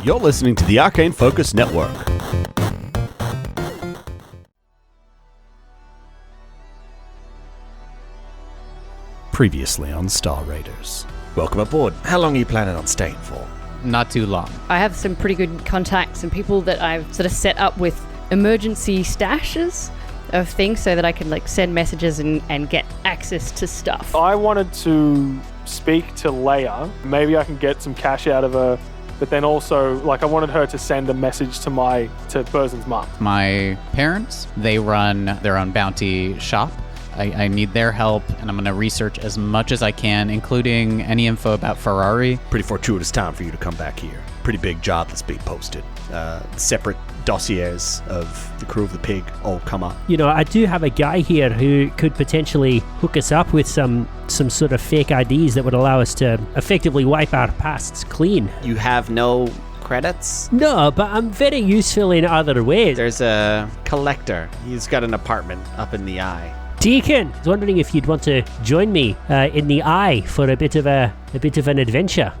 You're listening to the Arcane Focus Network. Previously on Star Raiders. Welcome aboard. How long are you planning on staying for? Not too long. I have some pretty good contacts and people that I've sort of set up with emergency stashes of things so that I can send messages and get access to stuff. I wanted to speak to Leia. Maybe I can get some cash out of her, but then also I wanted her to send a message to Burzen's mom. My parents, they run their own bounty shop. I need their help, and I'm going to research as much as I can, including any info about Ferrari. Pretty fortuitous time for you to come back here. Pretty big job that's being posted. Separate dossiers of the crew of the Pig all come up. You know, I do have a guy here who could potentially hook us up with some sort of fake IDs that would allow us to effectively wipe our pasts clean. You have no credits? No, but I'm very useful in other ways. There's a collector. He's got an apartment up in the Eye. Deacon, I was wondering if you'd want to join me in the Eye for a bit of an adventure.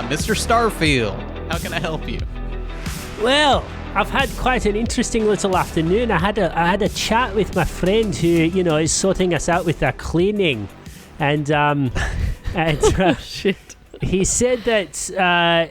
Mr. Starfield, how can I help you? Well, I've had quite an interesting little afternoon. I had a chat with my friend who, is sorting us out with our cleaning, and Shit. he said that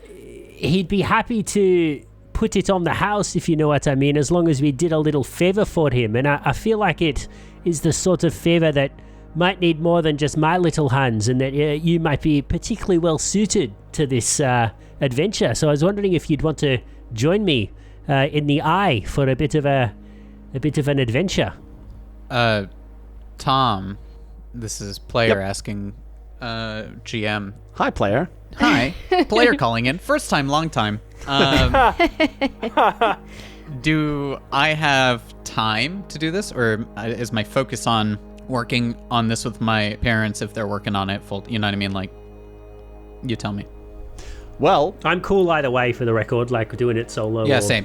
he'd be happy to put it on the house, if you know what I mean, as long as we did a little favor for him. And I feel like it is the sort of favor that might need more than just my little hands, and that you might be particularly well suited to this adventure. So I was wondering if you'd want to join me in the Eye for a bit of an adventure. Tom, this is Player asking GM. Hi, player. Hi, Player calling in. First time, long time. Do I have time to do this, or is my focus on working on this with my parents if they're working on it full? You know what I mean? You tell me. Well, I'm cool either way, for the record, doing it solo. Yeah, or... same.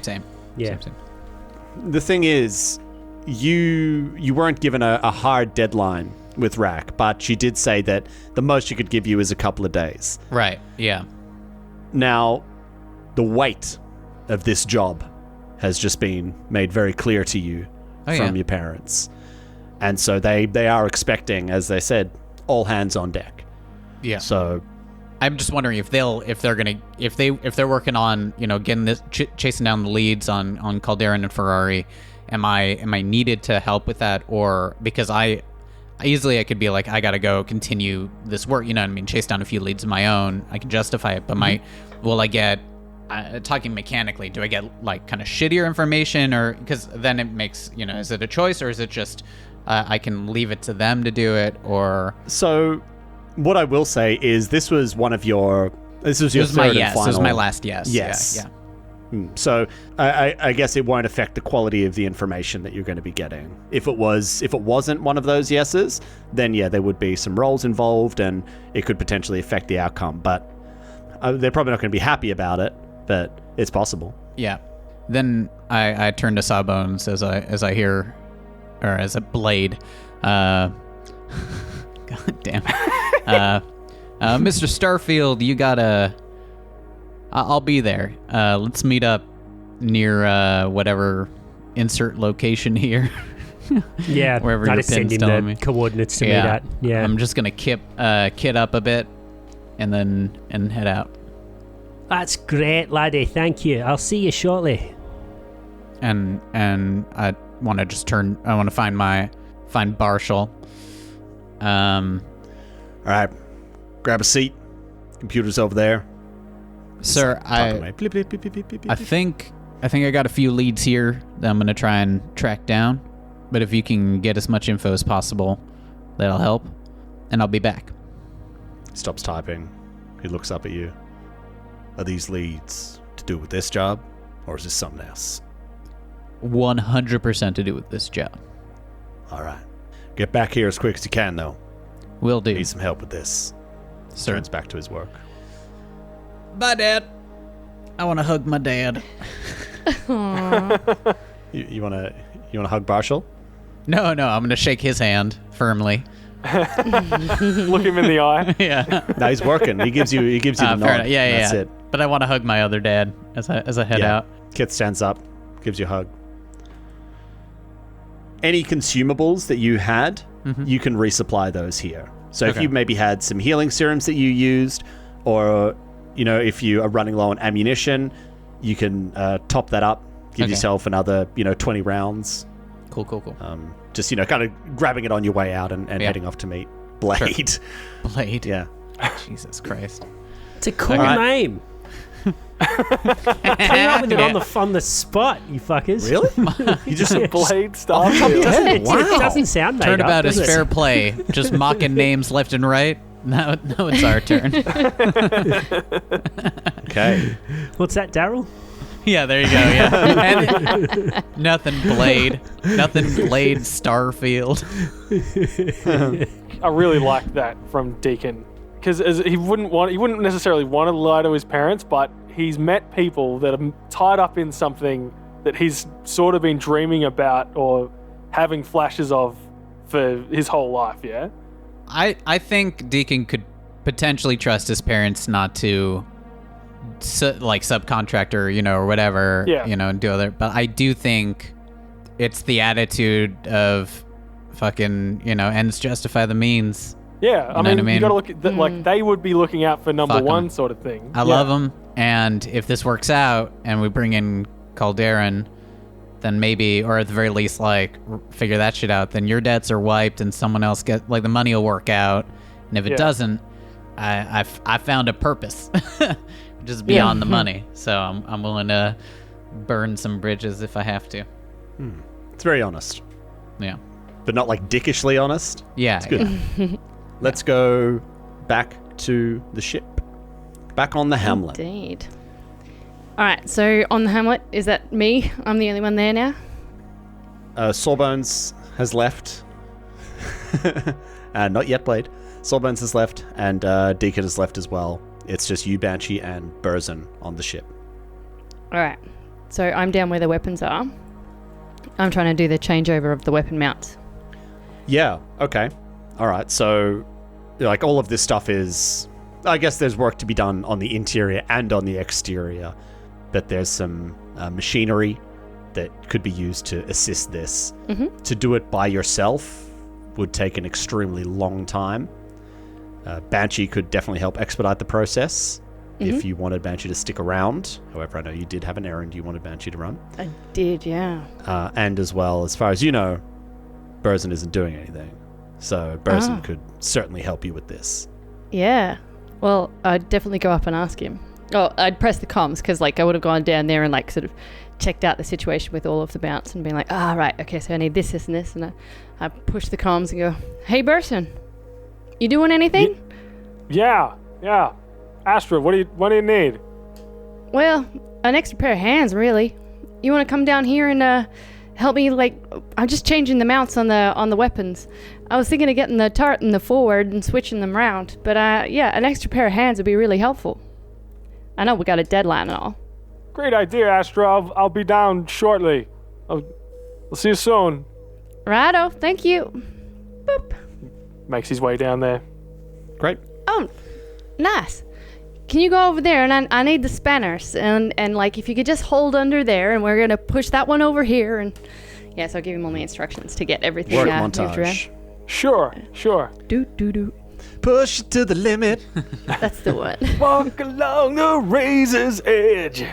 Yeah. Same. the thing is, you weren't given a hard deadline with Rack, but she did say that the most she could give you is a couple of days. Right, yeah. Now, the weight of this job has just been made very clear to you from your parents. And so they are expecting, as they said, all hands on deck. Yeah. So I'm just wondering if they're working on, getting this, chasing down the leads on Calderon and Ferrari. Am I needed to help with that, or because I could be like, I gotta go continue this work, you know what I mean, chase down a few leads of my own, I can justify it, but will I get, talking mechanically, do I get kind of shittier information, or, because then it makes, is it a choice, or is it just I can leave it to them to do it, or? So what I will say is this was your third and final. This was my last yes. Yes. Yeah. So I guess it won't affect the quality of the information that you're going to be getting. If it wasn't one of those yeses, then yeah, there would be some rolls involved, and it could potentially affect the outcome. But they're probably not going to be happy about it. But it's possible. Yeah. Then I turn to Sawbones as I hear, or as a blade. God damn. Mr. Starfield, you gotta. I'll be there. Let's meet up near whatever insert location here. Yeah, wherever I your just send pin's him telling the me. coordinates to meet at. Yeah, I'm just gonna kit up a bit, and head out. That's great, laddie. Thank you. I'll see you shortly. And I want to just turn. I want to find Barshal. All right, grab a seat. Computer's over there. Sir, I think I got a few leads here that I'm gonna try and track down. But if you can get as much info as possible, that'll help. And I'll be back. He stops typing. He looks up at you. Are these leads to do with this job, or is this something else? 100% to do with this job. All right. Get back here as quick as you can, though. Will do. Need some help with this. Sir. turns back to his work. Bye, Dad. I want to hug my dad. You want to hug Barshal? No, I'm going to shake his hand firmly. Look him in the eye. Yeah. No, he's working. He gives you the Fair nod. enough. Yeah, That's it. But I want to hug my other dad as I head out. Kith stands up, gives you a hug. Any consumables that you had, you can resupply those here. So if Okay. you maybe had some healing serums that you used, or if you are running low on ammunition, you can top that up, give Okay. yourself another 20 rounds. Cool. Just kind of grabbing it on your way out and heading off to meet Blade. Blade. Yeah. Jesus Christ. It's a cool Alright. name. Coming up with it on the spot, you fuckers. Really? You just Blade Starfield. It doesn't sound made Turnabout up, is does it? fair play. Just mocking names left and right. Now it's our turn. okay. What's that, Daryl? Yeah, there you go. Yeah. And nothing Blade Starfield. I really like that from Deacon, because he wouldn't necessarily want to lie to his parents, but he's met people that are tied up in something that he's sort of been dreaming about or having flashes of for his whole life. Yeah. I think Deacon could potentially trust his parents not to subcontractor, or whatever, and do other. But I do think it's the attitude of fucking, ends justify the means. Yeah, I mean, you gotta look at like they would be looking out for number Fuck 'em. one sort of thing. I love them, and if this works out and we bring in Calderon, then maybe, or at the very least, figure that shit out. Then your debts are wiped, and someone else the money will work out. And if it doesn't, I found a purpose, which is beyond the money. So I'm willing to burn some bridges if I have to. It's very honest, Yeah. but not dickishly honest. Yeah. It's good. Yeah. Let's go back to the ship. Back on the Hamlet. Indeed. All right, so on the Hamlet, is that me? I'm the only one there now? Sawbones has left. Not yet, Blade. Sawbones has left, and Deacon has left as well. It's just you, Banshee, and Burzin on the ship. All right, so I'm down where the weapons are. I'm trying to do the changeover of the weapon mounts. Yeah, okay. All right, so all of this stuff is... I guess there's work to be done on the interior and on the exterior, but there's some machinery that could be used to assist this. Mm-hmm. To do it by yourself would take an extremely long time. Banshee could definitely help expedite the process if you wanted Banshee to stick around. However, I know you did have an errand you wanted Banshee to run. I did, yeah. And as well, as far as you know, Burzin isn't doing anything. So Burzin could certainly help you with this. Yeah. Well, I'd definitely go up and ask him. Oh, I'd press the comms because, I would have gone down there and, sort of checked out the situation with all of the mounts and been like, right, okay, so I need this, and this. And I push the comms and go, hey, Burson, you doing anything? Yeah. Astra, what do you need? Well, an extra pair of hands, really. You want to come down here and help me? I'm just changing the mounts on the weapons. I was thinking of getting the turret in the forward and switching them around, but an extra pair of hands would be really helpful. I know we got a deadline and all. Great idea, Astra. I'll be down shortly. I'll see you soon. Righto, thank you. Boop. Makes his way down there. Great. Oh, nice. Can you go over there and I need the spanners and if you could just hold under there and we're gonna push that one over here and so I'll give him all the instructions to get everything Work moved around. montage. Sure. Do. Push it to the limit. That's the one. Walk along the razor's edge.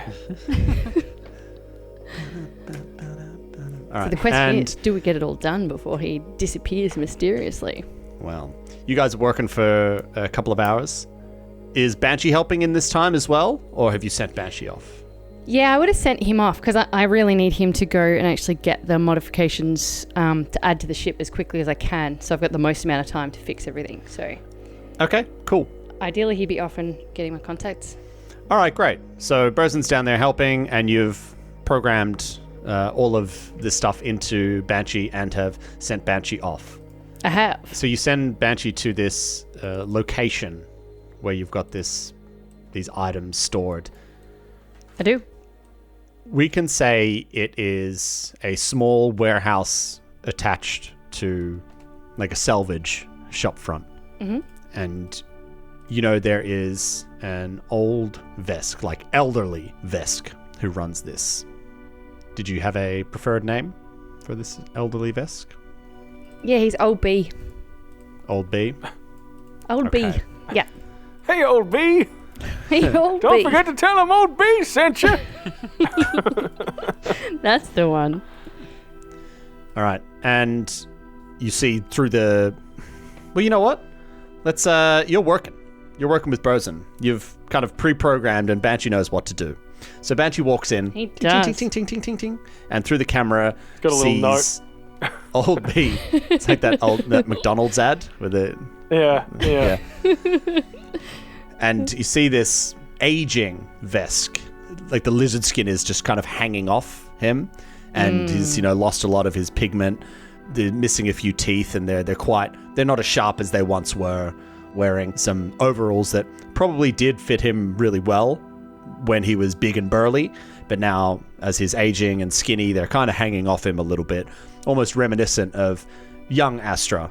All right. So the question and, is, do we get it all done before he disappears mysteriously? Well, you guys are working for a couple of hours. Is Banshee helping in this time as well, or have you sent Banshee off? Yeah, I would have sent him off because I really need him to go and actually get the modifications to add to the ship as quickly as I can. So I've got the most amount of time to fix everything. So Okay, cool. ideally he'd be off and getting my contacts. All right, great. So Burzin's down there helping, and you've programmed all of this stuff into Banshee and have sent Banshee off. I have. So you send Banshee to this location where you've got these items stored. I do. We can say it is a small warehouse attached to like a salvage shop front. Mm-hmm. And there is an old Vesk, like elderly Vesk, who runs this. Did you have a preferred name for this elderly Vesk? Yeah, he's Old B. Old B? Old B. Yeah. Hey, old B. Hey, Old Don't B. forget to tell him old B sent you. That's the one. All right. And you see through the... Well, you know what? Let's... You're working. You're working with Brosen. You've kind of pre-programmed and Banshee knows what to do. So Banshee walks in. He ting, does. ting, ting, ting, ting, ting, ting, and through the camera Got a little sees Old B. It's like that McDonald's ad with the... Yeah. And you see this aging Vesk. Like the lizard skin is just kind of hanging off him. And he's, lost a lot of his pigment. They're missing a few teeth and they're not as sharp as they once were. Wearing some overalls that probably did fit him really well when he was big and burly. But now, as he's aging and skinny, they're kind of hanging off him a little bit. Almost reminiscent of young Astra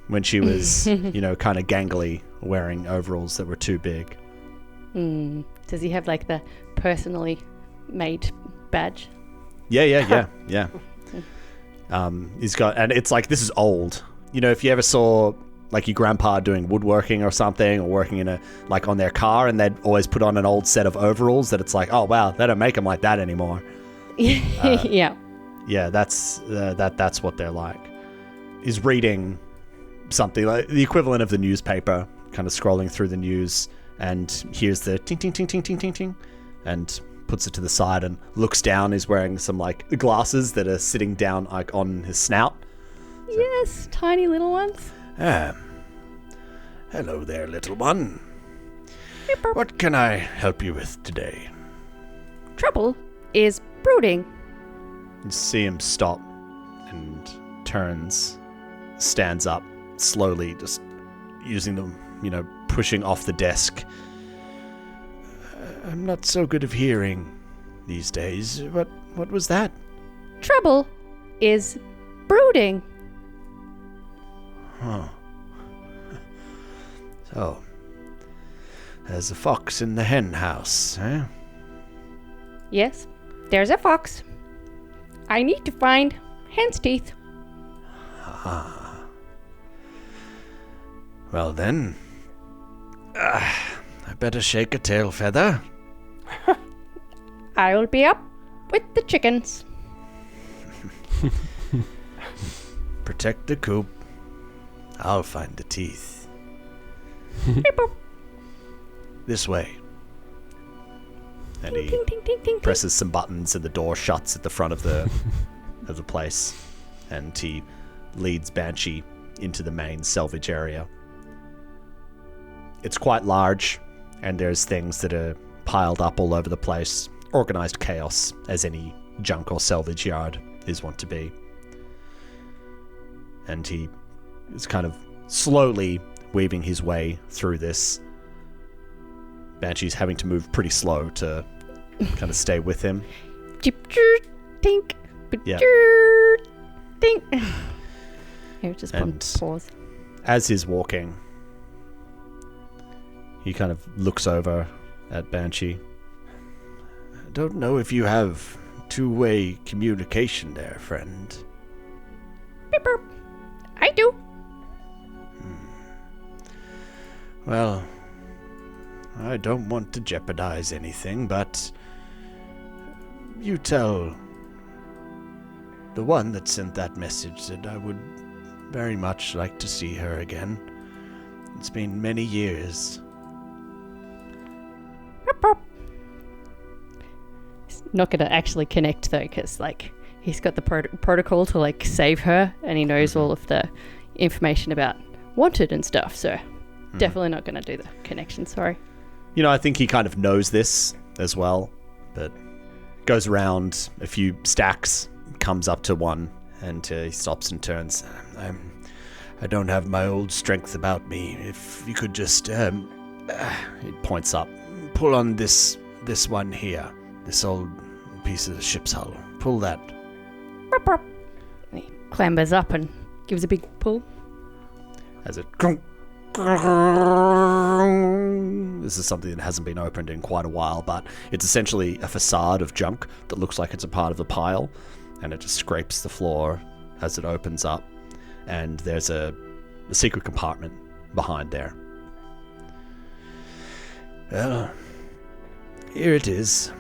when she was, kind of gangly, wearing overalls that were too big. Does he have like the personally made badge? Yeah. He's got, and it's like, this is old. If you ever saw like your grandpa doing woodworking or something, or working in on their car, and they'd always put on an old set of overalls that it's like, oh wow, they don't make them like that anymore. Yeah. Yeah, that's what they're like. He's reading something like the equivalent of the newspaper, kind of scrolling through the news, and hears the ting ting ting ting ting ting ting, and puts it to the side and looks down. He's wearing some like glasses that are sitting down like on his snout. Yes, tiny little ones. Hello there, little one. What can I help you with today? Trouble is brooding. You see him stop and stands up slowly, just using them, pushing off the desk. I'm not so good of hearing these days. What was that? Trouble is brooding. Huh. So, there's a fox in the hen house, eh? Yes, there's a fox. I need to find hen's teeth. Well then, I better shake a tail feather. I'll be up with the chickens. Protect the coop. I'll find the teeth. Beep, boop. This way. And Ting, he ting, ting, ting, ting, ting. presses some buttons and the door shuts at the front of the place, and he leads Banshee into the main salvage area. It's quite large, and there's things that are piled up all over the place. Organized chaos, as any junk or salvage yard is wont to be. And he is kind of slowly weaving his way through this. Banshee's having to move pretty slow to kind of stay with him. Chip, chirp, tink, Yeah. chirp, tink. Here, just one And- pause. As he's walking, he kind of looks over at Banshee. I don't know if you have two-way communication there, friend. Beep, boop. I do. Well, I don't want to jeopardize anything, but you tell the one that sent that message that I would very much like to see her again. It's been many years. Beep, boop. It's not going to actually connect though, because like he's got the protocol to like save her, and he knows all of the information about wanted and stuff. So definitely not going to do the connection. Sorry. I think he kind of knows this as well, but goes around a few stacks, comes up to one, and he stops and turns. I don't have my old strength about me. If you could just He points up. Pull on this one here. This old piece of the ship's hull. Pull that. He clambers up and gives a big pull. As it... This is something that hasn't been opened in quite a while, but it's essentially a facade of junk that looks like it's a part of the pile, and it just scrapes the floor as it opens up, and there's a secret compartment behind there. Well, here it is.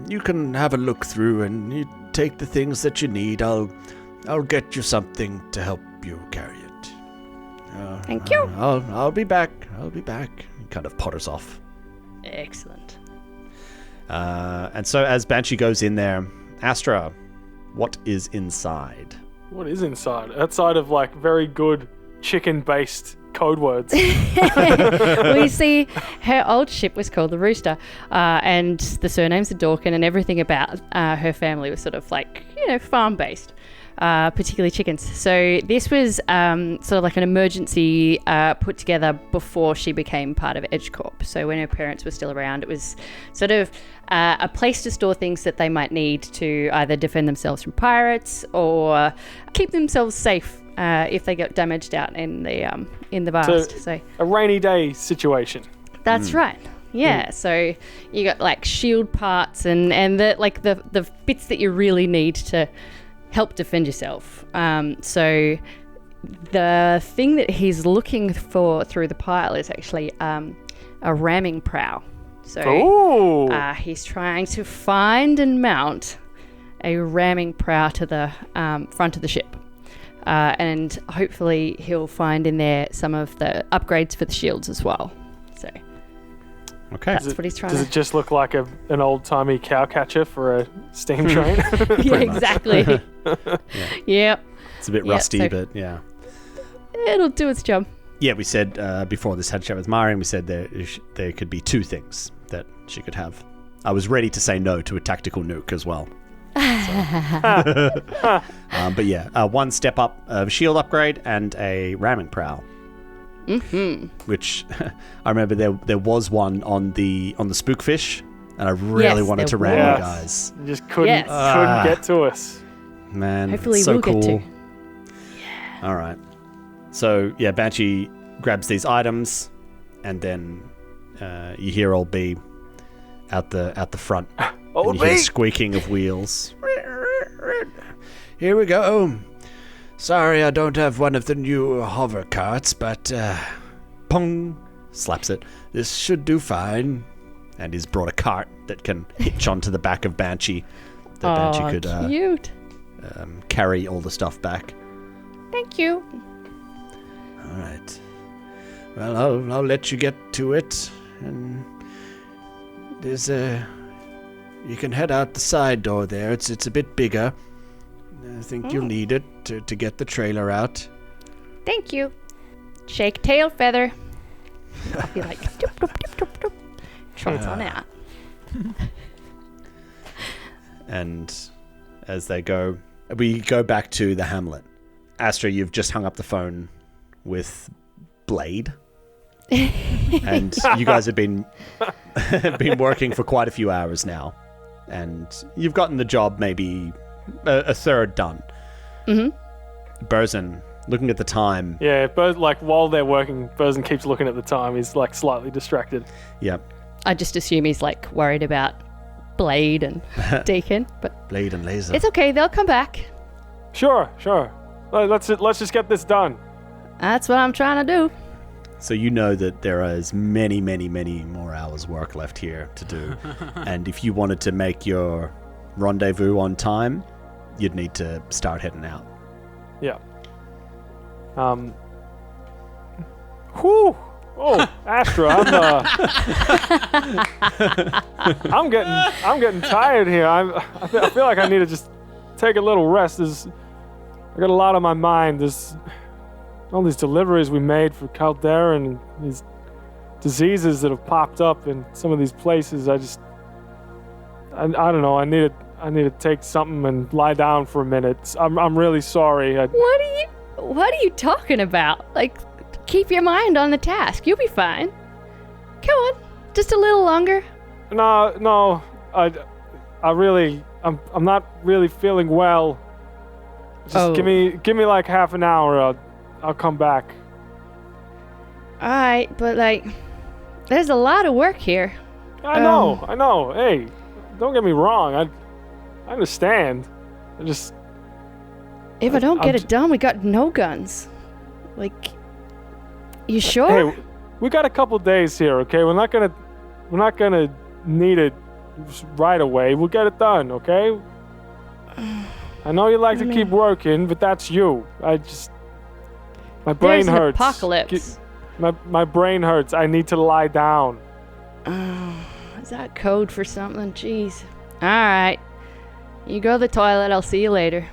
You can have a look through and you take the things that you need. I'll get you something to help you carry it. Thank you. I'll be back. He kind of potters off. Excellent. And so as Banshee goes in there, Astra, what is inside? What is inside? Outside of like very good chicken-based code words. Well, you see, her old ship was called the Rooster, and the surnames are Dorkin, and everything about her family was sort of like, farm-based, particularly chickens. So this was sort of like an emergency put together before she became part of EdgeCorp. So when her parents were still around, it was sort of a place to store things that they might need to either defend themselves from pirates or keep themselves safe if they get damaged out in the vast. So a rainy day situation. that's right. Yeah. So you got like shield parts and the bits that you really need to help defend yourself. So the thing that he's looking for through the pile is actually a ramming prow. So he's trying to find and mount a ramming prow to the front of the ship. And hopefully he'll find in there some of the upgrades for the shields as well. So Okay. that's what he's trying Does to... it just look like an old-timey cow catcher for a steam train? Yeah, exactly. Yep. It's a bit Yeah, rusty, so- but yeah. It'll do its job. Yeah, we said before this had a chat with Marion, we said there could be two things that she could have. I was ready to say no to a tactical nuke as well. But yeah, one step up of shield upgrade and a ramming prow. Mm-hmm. Which I remember there was one on the spookfish, and I really Yes, wanted to there ram was. you guys. You just couldn't Yes. get to us. Man, Hopefully it's so we'll cool. get to. All right. So yeah, Banshee grabs these items, and then you hear old B out the front. Old and you hear B! squeaking of wheels. Here we go. Sorry, I don't have one of the new hover carts, but Pong! Slaps it. this should do fine. And he's brought a cart that can hitch onto the back of Banshee. That Banshee could cute. carry all the stuff back. Thank you. All right. Well, I'll let you get to it, and there's you can head out the side door there. It's a bit bigger. I think you'll need it to get the trailer out. Thank you. Shake tail feather. I'll be like, doop, doop, doop, doop, doop. Trots on out. And as they go, we go back to the hamlet. Astra, you've just hung up the phone with Blade. And you guys have been working for quite a few hours now. And you've gotten the job maybe a third done. Mm-hmm. Burzin, looking at the time. Yeah, but like while they're working, Burzin keeps looking at the time. He's like slightly distracted. Yep. I just assume he's like worried about Blade and Deacon, but Blade and laser. it's okay. They'll come back. Sure. Let's just get this done. That's what I'm trying to do. So you know that there is many, many, many more hours work left here to do. And if you wanted to make your rendezvous on time, you'd need to start heading out. Yeah. Whew. Oh, Astra, I'm getting tired here. I feel like I need to just take a little rest. I got a lot on my mind. There's all these deliveries we made for Caldera and these diseases that have popped up in some of these places. I don't know. I need to take something and lie down for a minute. I'm really sorry. What are you talking about? Like, keep your mind on the task. You'll be fine. Come on, just a little longer. No, I'm not really feeling well. Just give me like half an hour. I'll come back. All right, but like, there's a lot of work here. I know. Hey, don't get me wrong. I understand. If I don't get it done, we got no guns. Like, you sure? Hey, we got a couple days here, okay? We're not gonna need it right away. We'll get it done, okay? I know you like to keep working, but that's you. My brain There's an hurts. apocalypse. My brain hurts. I need to lie down. Is that code for something? Jeez. All right. You go to the toilet. I'll see you later.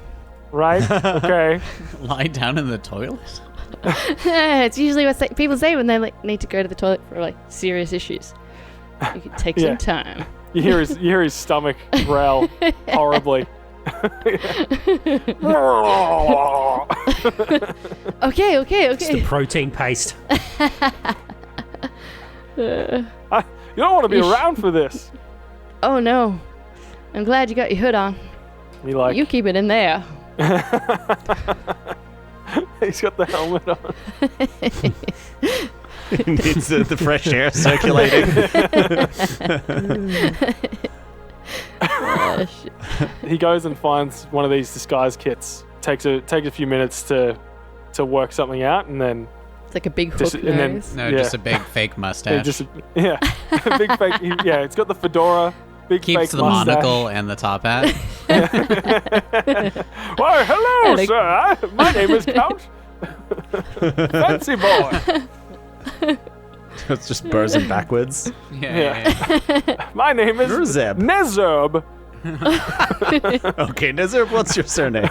Right? Okay. Lie down in the toilet? It's usually what people say when they like need to go to the toilet for like serious issues. You can take some time. You hear his stomach growl horribly. Okay. It's the protein paste. You don't want to be around for this. Oh no. I'm glad you got your hood on. You keep it in there. He's got the helmet on. He needs the fresh air circulating. Oh, shit. He goes and finds one of these disguise kits. Takes a few minutes to work something out, and then It's like a big hook nose. Just a big fake mustache. big fake. It's got the fedora. Big Keeps fake the mustache. monocle and the top hat. Why, hello, sir. My name is Count. Fancy boy. It's just bursing backwards. Yeah. My name is Nerzeb. Nezerb. Okay, Nezerb, what's your surname?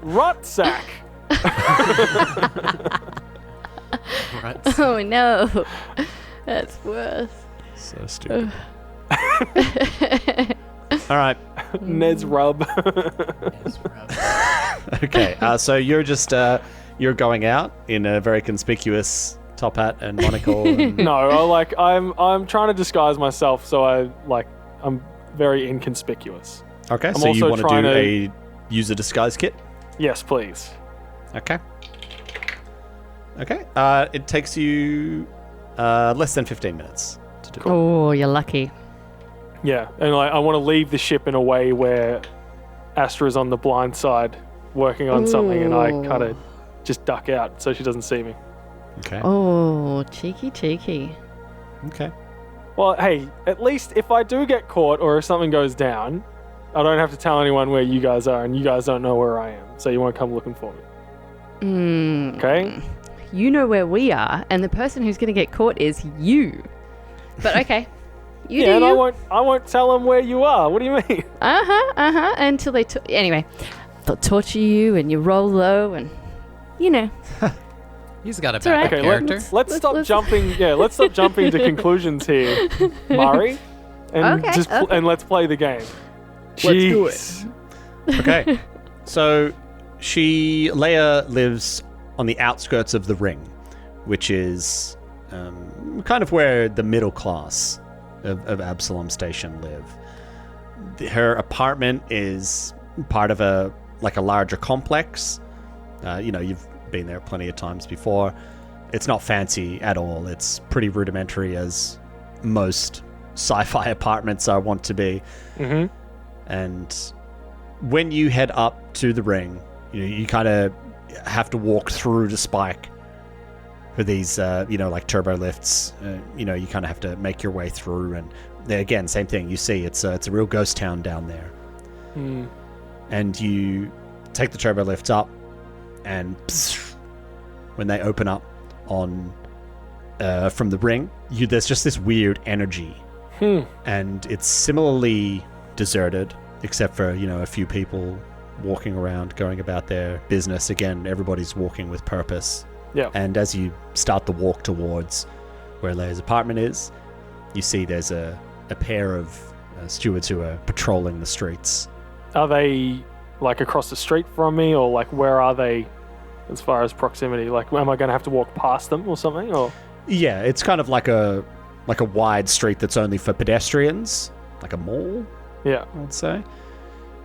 Rotsack. Oh no. That's worse. So stupid. All right. Nezrub. Okay, so you're just you're going out in a very conspicuous top hat and monocle. And... No, I'm trying to disguise myself, so I'm very inconspicuous. Okay, so you want to do a user disguise kit? Yes, please. Okay. It takes you less than 15 minutes to do. Oh, you're lucky. Yeah, and I want to leave the ship in a way where Astra's on the blind side working on something, and I kind of just duck out so she doesn't see me. Okay. Oh, cheeky. Okay. Well, hey, at least if I do get caught or if something goes down, I don't have to tell anyone where you guys are, and you guys don't know where I am, so you won't come looking for me. Okay? You know where we are, and the person who's going to get caught is you. But okay. You do and you. I won't tell them where you are. What do you mean? Until they... Anyway, they'll torture you, and you roll low, and... You know. He's got a all right. bad character. Let's stop jumping. Yeah, let's stop jumping to conclusions here, Mari, and and let's play the game. Let's do it. Okay. So Leia lives on the outskirts of the ring, which is kind of where the middle class of Absalom Station live. Her apartment is part of a larger complex. You've been there plenty of times before. It's not fancy at all. It's pretty rudimentary, as most sci-fi apartments are wont to be. Mm-hmm. And when you head up to the ring, you kind of have to walk through the spike for these, like turbo lifts. You kind of have to make your way through. And again, same thing. You see, it's a real ghost town down there. Mm. And you take the turbo lifts up, and when they open up on from the ring, there's just this weird energy. And it's similarly deserted, except for a few people walking around, going about their business. Again, everybody's walking with purpose. Yeah. And as you start the walk towards where Leia's apartment is, you see there's a pair of stewards who are patrolling the streets. Are they across the street from me, or where are they as far as proximity? Am I going to have to walk past them or something? Or Yeah, it's kind of like a wide street that's only for pedestrians, like a mall, Yeah. I would say.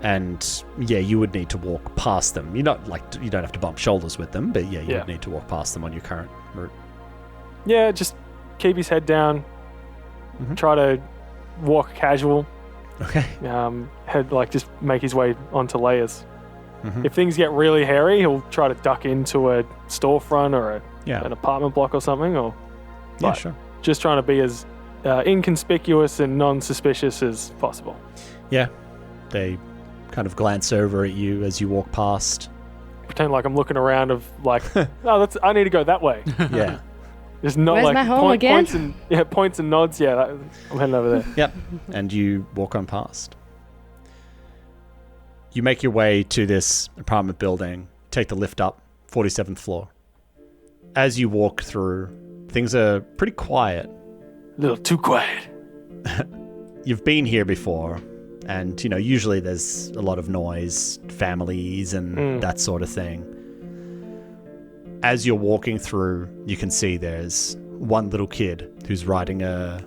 And yeah, you would need to walk past them. You're not like you don't have to bump shoulders with them, but yeah, you would need to walk past them on your current route. Yeah, just keep his head down. Try to walk casual. Okay. Just make his way onto layers. If things get really hairy, he'll try to duck into a storefront or an apartment block or something. Yeah, sure. Just trying to be as inconspicuous and non-suspicious as possible. Yeah, they kind of glance over at you as you walk past. Pretend like I'm looking around I need to go that way. Yeah. Just not Where's like my home again? Points and nods. Yeah, I'm heading over there. Yep. And you walk on past. You make your way to this apartment building, take the lift up, 47th floor. As you walk through, things are pretty quiet. A little too quiet. You've been here before, and usually there's a lot of noise, families and that sort of thing. As you're walking through, you can see there's one little kid who's riding a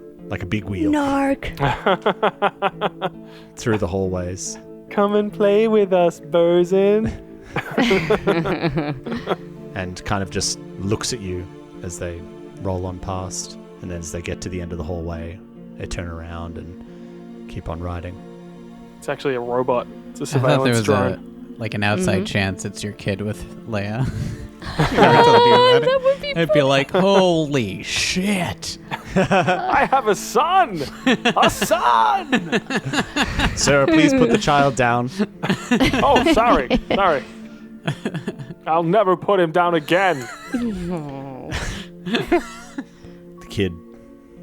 big wheel Narc. through the hallways. Come and play with us, Burzin. And kind of just looks at you as they roll on past. And then as they get to the end of the hallway, they turn around and keep on riding. It's actually a robot. It's a I thought there surveillance was drone. an outside chance it's your kid with Leia. That would be I'd be like, holy shit. I have a son! A son! Sarah, please put the child down. Oh, sorry. I'll never put him down again. The kid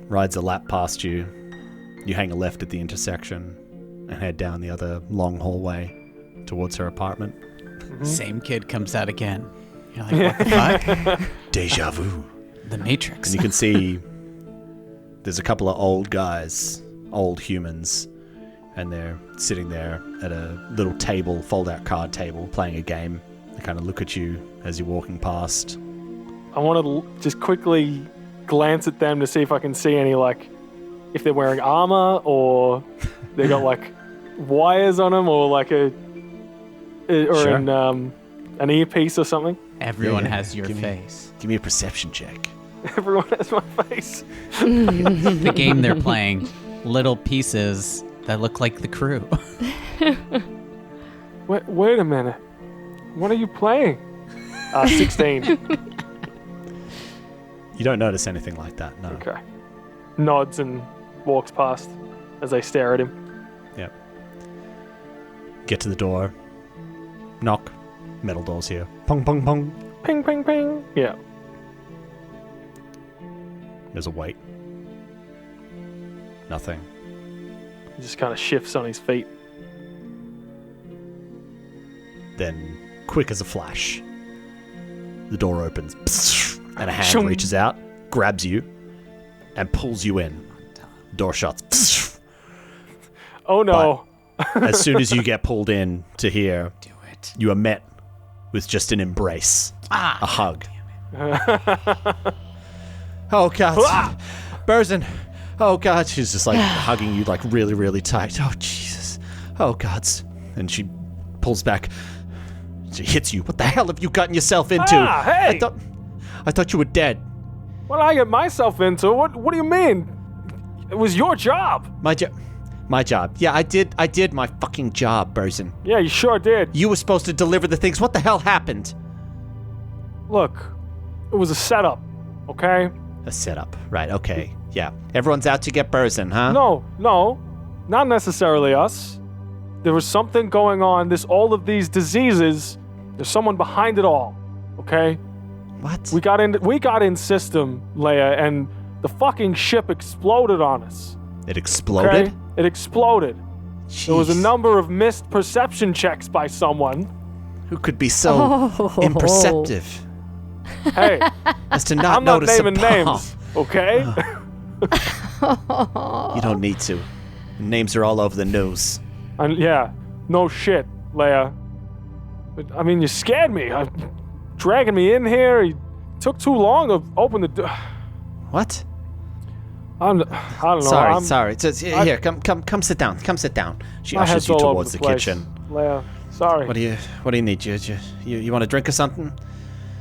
rides a lap past you. You hang a left at the intersection and head down the other long hallway towards her apartment. Same kid comes out again. You're like, what the fuck? Deja vu. The Matrix. And you can see there's a couple of old guys, old humans, and they're sitting there at a little table, fold-out card table, playing a game. They kind of look at you as you're walking past. I want to just quickly glance at them to see if I can see any, if they're wearing armor or they got, wires on them or, an earpiece or something. Everyone has your face. Give me a perception check. Everyone has my face. The game they're playing, little pieces that look like the crew. Wait a minute. What are you playing? 16. You don't notice anything like that, no. Okay. Nods and walks past as they stare at him. Yep. Get to the door. Knock. Metal doors here. Pong, pong, pong. Ping, ping, ping. Yeah. There's a wait. Nothing. He just kind of shifts on his feet. Then, quick as a flash, the door opens, and a hand Shung. reaches out, grabs you, and pulls you in. Door shuts. Oh no. As soon as you get pulled in to here, Do it. you are met with just an embrace, a hug. Oh God, Burzin. Oh God, she's just hugging you really, really tight. Oh Jesus. Oh God. And she pulls back. She hits you. What the hell have you gotten yourself into? Hey! I thought you were dead. What did I get myself into? What do you mean? It was your job. My job. Yeah, I did my fucking job, Burzin. Yeah, you sure did. You were supposed to deliver the things. What the hell happened? Look, it was a setup, okay? A setup. Right, okay. Yeah. Everyone's out to get Burzin, huh? No, not necessarily us. There was something going on. All of these diseases. There's someone behind it all, okay? What? We got in system, Leia, and the fucking ship exploded on us. It exploded? Okay? It exploded. Jeez. There was a number of missed perception checks by someone. Who could be so imperceptive Hey, as to not I'm not notice naming a bomb? names, okay? You don't need to. Names are all over the news. And yeah, no shit, Leia. But, I mean, you scared me. Dragging me in here. You took too long to open the door. What? I don't know. Sorry. Here, come sit down. Come sit down. She ushers you towards the kitchen. Leia, sorry. What do you need? You want a drink or something?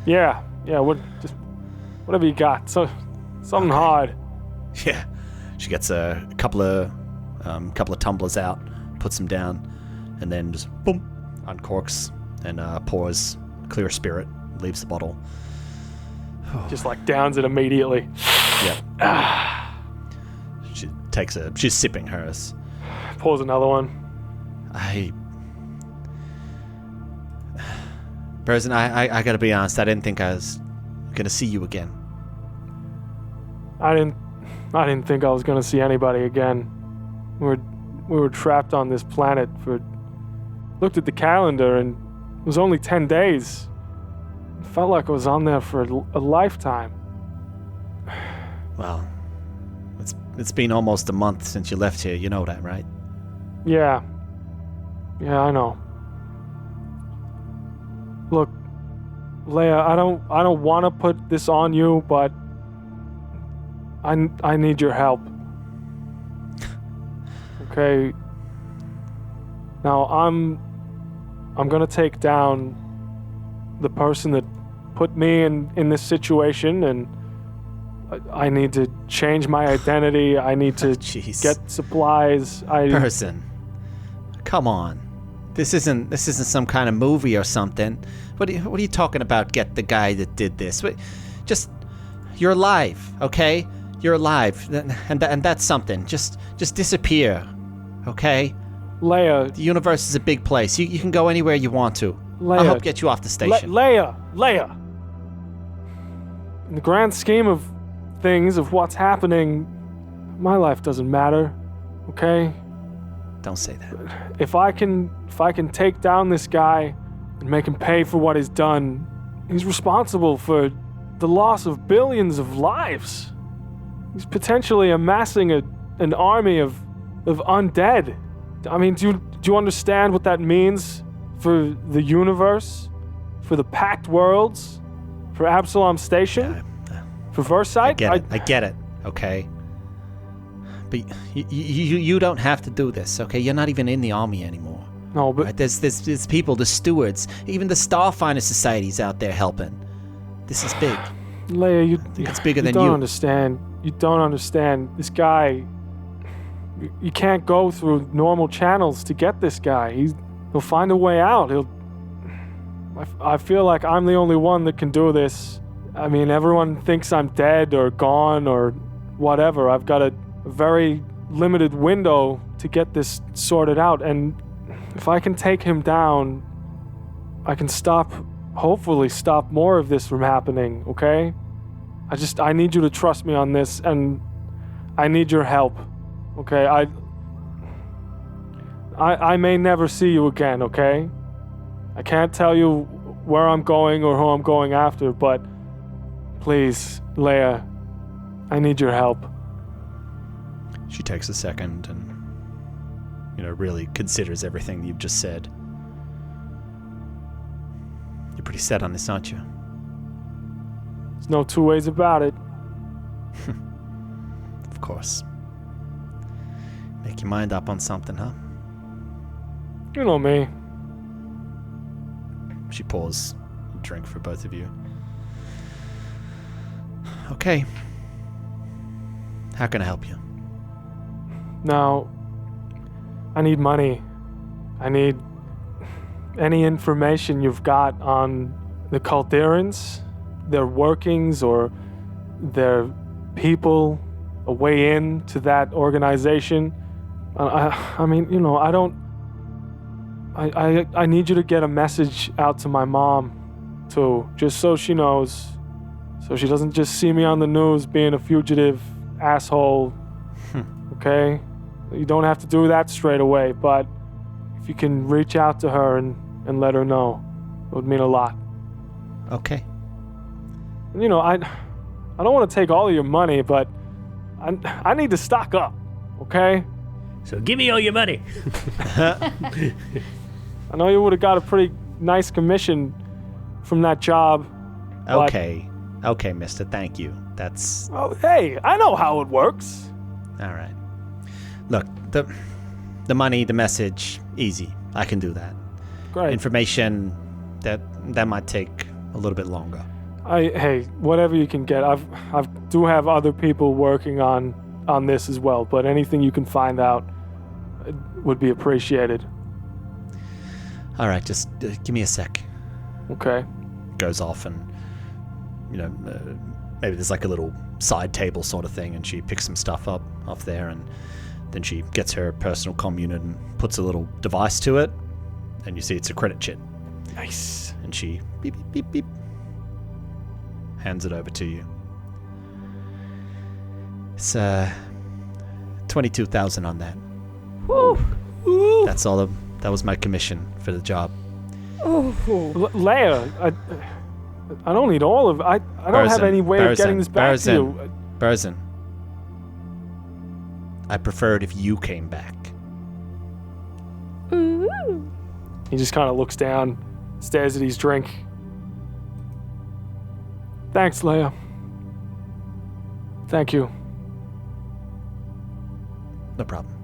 Yeah. Whatever you got. So, something hard. Yeah. She gets a couple of tumblers out, puts them down, and then just boom, uncorks and pours clear spirit, leaves the bottle. Just like downs it immediately. Yep. She's sipping hers. Pours another one. Berzin, I gotta be honest, I didn't think I was gonna see you again. I didn't think I was gonna see anybody again. We were trapped on this planet looked at the calendar and it was only 10 days. It felt like I was on there for a lifetime. Well, it's been almost a month since you left here, you know that, right? Yeah, I know. Look, Leia, I don't want to put this on you, but I need your help. Okay. Now I'm gonna take down the person that put me in this situation, and I need to change my identity. I need to get supplies. Person, come on. This isn't some kind of movie or something. What are you talking about? Get the guy that did this. You're alive, okay? You're alive, and that's something. Just disappear, okay? Leia. The universe is a big place. You can go anywhere you want to. Leia. I'll help get you off the station. Leia. In the grand scheme of things, of what's happening, my life doesn't matter, okay? Don't say that. If I can take down this guy and make him pay for what he's done, he's responsible for the loss of billions of lives. He's potentially amassing an army of undead. I mean, do you understand what that means for the universe, for the Pact Worlds, for Absalom Station, for Versailles? I get it, okay? But you don't have to do this, okay? You're not even in the army anymore. No, but... Right? There's people, the stewards, even the Starfinder Society's out there helping. This is big. Leia, it's bigger than you. You don't understand. This guy... You can't go through normal channels to get this guy. He'll find a way out. I feel like I'm the only one that can do this. I mean, everyone thinks I'm dead or gone or whatever. I've got a very limited window to get this sorted out, and if I can take him down, I can hopefully stop more of this from happening, okay? I need you to trust me on this, and I need your help. Okay, I may never see you again, okay? I can't tell you where I'm going or who I'm going after, but please, Leia, I need your help. She takes a second and, really considers everything you've just said. You're pretty set on this, aren't you? There's no two ways about it. Of course. Make your mind up on something, huh? You know me. She pours a drink for both of you. Okay. How can I help you? Now, I need money. I need any information you've got on the Calderans, their workings, or their people, a way in to that organization. I need you to get a message out to my mom, too, just so she knows, so she doesn't just see me on the news being a fugitive asshole, okay? You don't have to do that straight away, but if you can reach out to her and let her know, it would mean a lot. Okay. I don't want to take all of your money, but I need to stock up, okay? So give me all your money. I know you would have got a pretty nice commission from that job. Okay. Okay, mister, thank you. That's... Oh, hey, I know how it works. all right. Look, the money, the message, easy. I can do that. Great. Information, that might take a little bit longer. Hey, whatever you can get. I do have other people working on this as well, but anything you can find out would be appreciated. All right, just give me a sec. Okay. Goes off and, maybe there's like a little side table sort of thing, and she picks some stuff up off there, and then she gets her personal comm unit and puts a little device to it, and you see it's a credit chit. Nice. And she beep, beep, beep, beep, hands it over to you. It's 22,000 on that. Woo. That's all. That was my commission for the job. Leia, I don't need all of. I don't have any way of getting this back to you. Berzin. I prefer it if you came back. Ooh. He just kind of looks down, stares at his drink. Thanks, Leia. Thank you. No problem.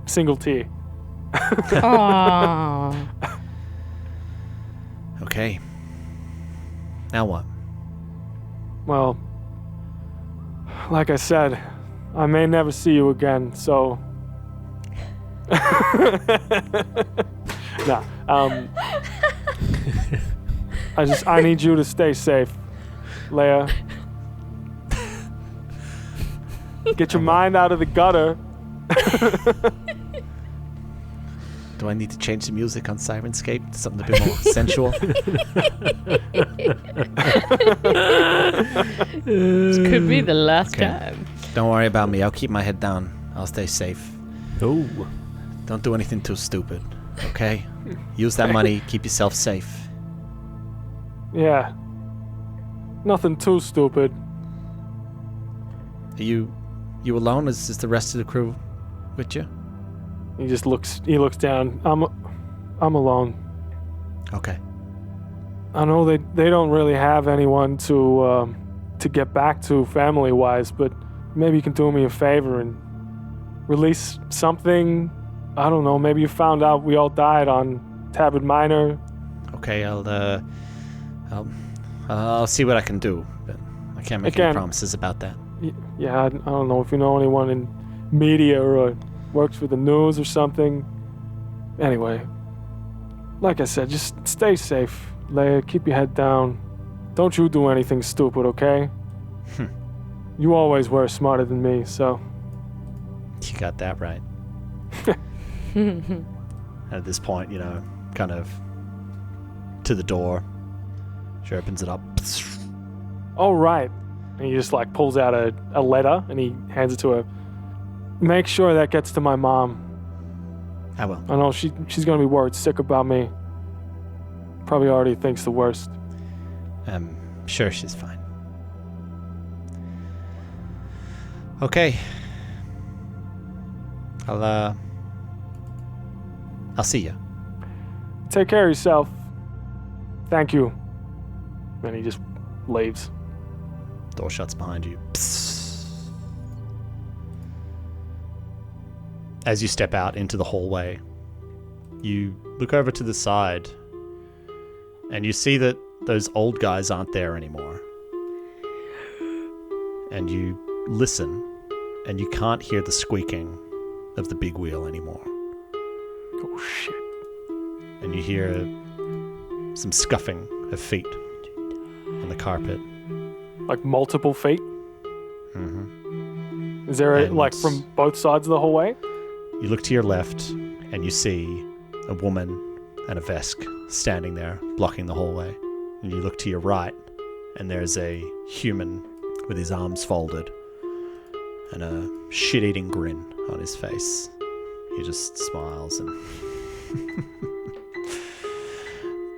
Single T. Aww. Okay. Now what? Well, like I said, I may never see you again, so... Nah, I need you to stay safe, Leia. Get your mind out of the gutter. Do I need to change the music on Sirenscape to something a bit more sensual? This could be the last Okay. time. Don't worry about me. I'll keep my head down. I'll stay safe. Oh. Don't do anything too stupid, okay? Use that money. Keep yourself safe. Yeah. Nothing too stupid. Are you alone? Is the rest of the crew with you? He looks down. I'm alone. Okay. I know they don't really have anyone to get back to family-wise, but maybe you can do me a favor and release something. I don't know, maybe you found out we all died on Tabard Minor. Okay, I'll see what I can do, but I can't make any promises about that. Yeah, I don't know if you know anyone in media or works for the news or something. Anyway, like I said, just stay safe, Leia. Keep your head down. Don't you do anything stupid, okay? You always were smarter than me, so... You got that right. At this point, kind of to the door. She opens it up. All right. And he just pulls out a letter and he hands it to her. Make sure that gets to my mom. I will. I know she's gonna be worried sick about me. Probably already thinks the worst. I'm sure she's fine. Okay. I'll see ya. Take care of yourself. Thank you. And he just leaves. Door shuts behind you. As you step out into the hallway, you look over to the side and you see that those old guys aren't there anymore. And you listen and you can't hear the squeaking of the big wheel anymore. Oh shit. And you hear some scuffing of feet on the carpet. Like multiple feet? Mm-hmm. Is there And- from both sides of the hallway? You look to your left and you see a woman and a Vesk standing there blocking the hallway. And you look to your right and there's a human with his arms folded and a shit-eating grin on his face. He just smiles and...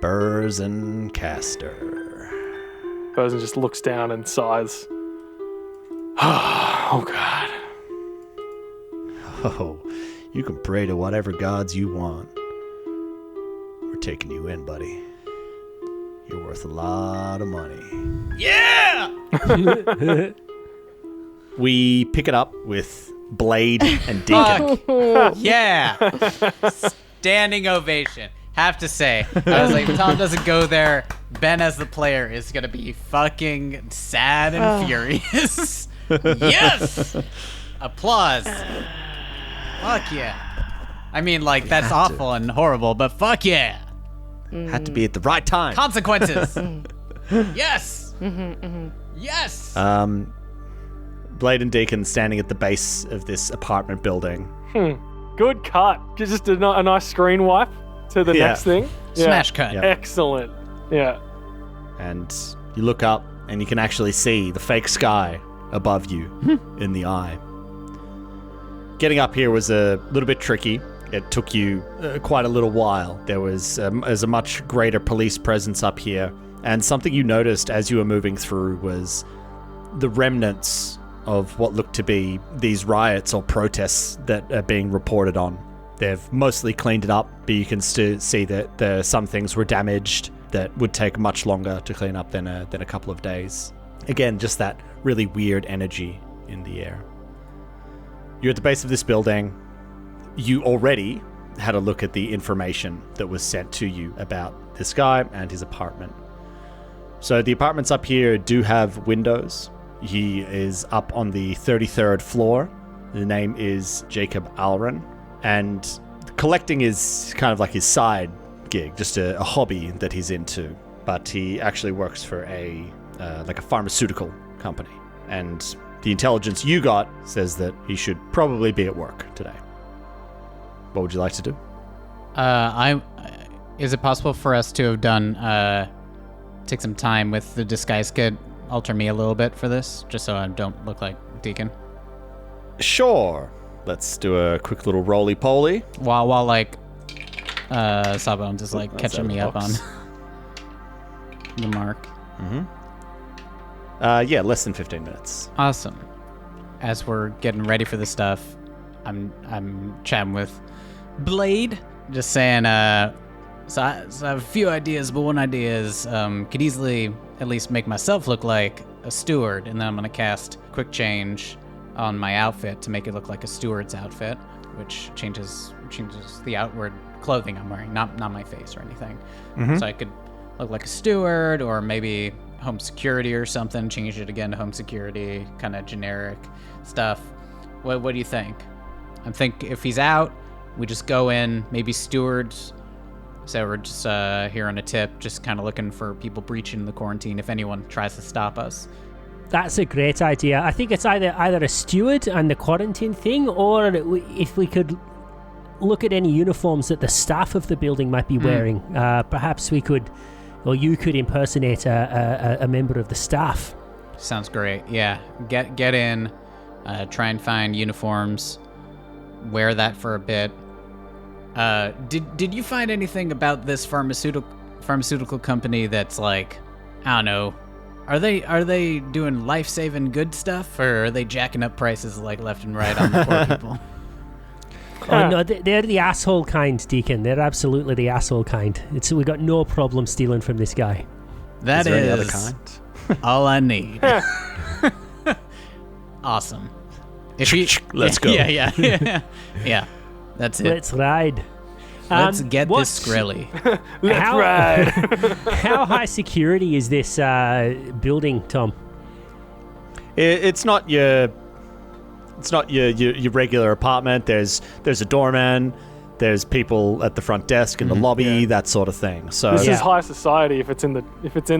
Burrs and Caster. Bosun just looks down and sighs. Oh god. Oh, you can pray to whatever gods you want. We're taking you in, buddy. You're worth a lot of money. Yeah! We pick it up with Blade and Deacon. Yeah! Standing ovation. Have to say, I was like, if Tom doesn't go there, Ben as the player is gonna be fucking sad and furious. Yes! Applause. Fuck yeah. I mean, like, that's awful and horrible, but fuck yeah. Had to be at the right time. Consequences. Yes. Yes. Blade and Deacon standing at the base of this apartment building. Good cut. Just a nice screen wipe to the next thing. Smash cut. Yeah. Excellent. Yeah. And you look up and you can actually see the fake sky above you in the eye. Getting up here was a little bit tricky. It took you quite a little while. There's a much greater police presence up here. And something you noticed as you were moving through was the remnants of what looked to be these riots or protests that are being reported on. They've mostly cleaned it up, but you can still see that some things were damaged that would take much longer to clean up than a couple of days. Again, just that really weird energy in the air. You're at the base of this building. You already had a look at the information that was sent to you about this guy and his apartment. So the apartments up here do have windows. He is up on the 33rd floor. The name is Jacob Alren. And collecting is kind of like his side gig, just a hobby that he's into. But he actually works for a pharmaceutical company. And the intelligence you got says that he should probably be at work today. What would you like to do? Is it possible for us to have done, take some time with the disguise kit, alter me a little bit for this, just so I don't look like Deacon? Sure. Let's do a quick little roly-poly. While like, Sawbones is like That's catching out of me the up on box. the mark. Yeah, less than 15 minutes. Awesome. As we're getting ready for this stuff, I'm chatting with Blade, just saying, so I have a few ideas, but one idea is could easily at least make myself look like a steward, and then I'm gonna cast quick change on my outfit to make it look like a steward's outfit, which changes the outward clothing I'm wearing, not my face or anything. So I could look like a steward, or maybe home security or something, change it again to home security, kind of generic stuff. What do you think? I think if he's out, we just go in, maybe stewards. So we're just here on a tip, just kind of looking for people breaching the quarantine if anyone tries to stop us. That's a great idea. I think it's either a steward and the quarantine thing, or if we could look at any uniforms that the staff of the building might be wearing. Perhaps we could, or you could impersonate a member of the staff. Sounds great. Yeah, get in, try and find uniforms, wear that for a bit. Did you find anything about this pharmaceutical company that's like, I don't know, are they doing life-saving good stuff, or are they jacking up prices like left and right on the poor people? Oh no, they're the asshole kind, Deacon. They're absolutely the asshole kind. We got no problem stealing from this guy. That is there any other is kind? all I need. Awesome. Let's go. Yeah. That's it. Let's ride. Let's get this Skrilley. Let's ride. How high security is this building, Tom? It's not your regular apartment. There's a doorman. There's people at the front desk in the lobby, that sort of thing. So This is high society if it's in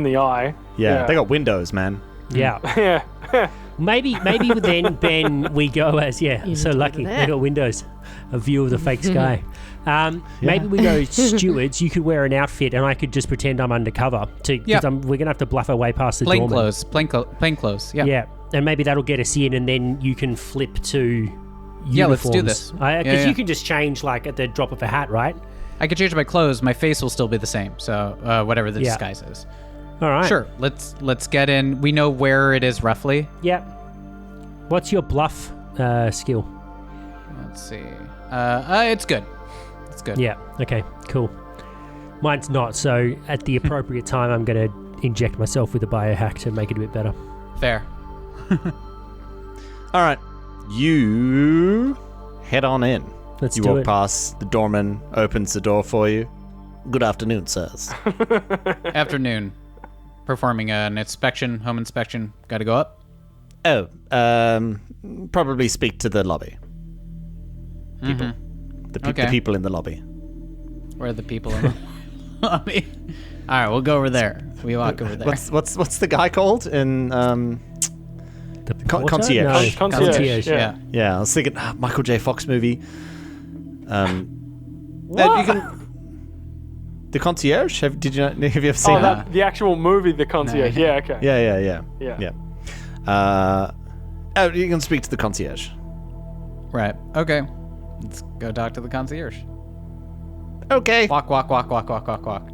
the eye. yeah, they got windows, man. Yeah. Yeah. Maybe then, Ben, we go as, so need to lucky. go They there. got windows, a view of the fake sky. Maybe we go stewards. You could wear an outfit, and I could just pretend I'm undercover. Because we're gonna have to bluff our way past the Plain doorman. plain clothes. Yeah. Yeah, and maybe that'll get us in, and then you can flip to uniforms. Yeah, let's do this. Because you can just change like at the drop of a hat, right? I could change my clothes. My face will still be the same. So whatever the disguise is. All right. Sure. Let's get in. We know where it is roughly. Yeah. What's your bluff skill? Let's see. It's good. It's good. Yeah. Okay. Cool. Mine's not, so at the appropriate time, I'm going to inject myself with a biohack to make it a bit better. Fair. All right. You head on in. Let's you do walk it. past, the doorman opens the door for you. Good afternoon, sirs. Afternoon. Performing an inspection, home inspection. Got to go up? Oh, probably speak to the lobby. People. The Okay. people in the lobby. Where are the people in the lobby? All right, we'll go over there. We walk over there. What's the guy called in The Con- porter? concierge. No, Concierge, Yeah. Yeah, I was thinking Michael J. Fox movie. You can. The Concierge? Have you ever seen Oh, that? the actual movie, The Concierge. No. Yeah, okay. Yeah. You can speak to the Concierge. Right. Okay. Let's go talk to the concierge. Okay. Walk, walk, walk, walk, walk, walk, walk.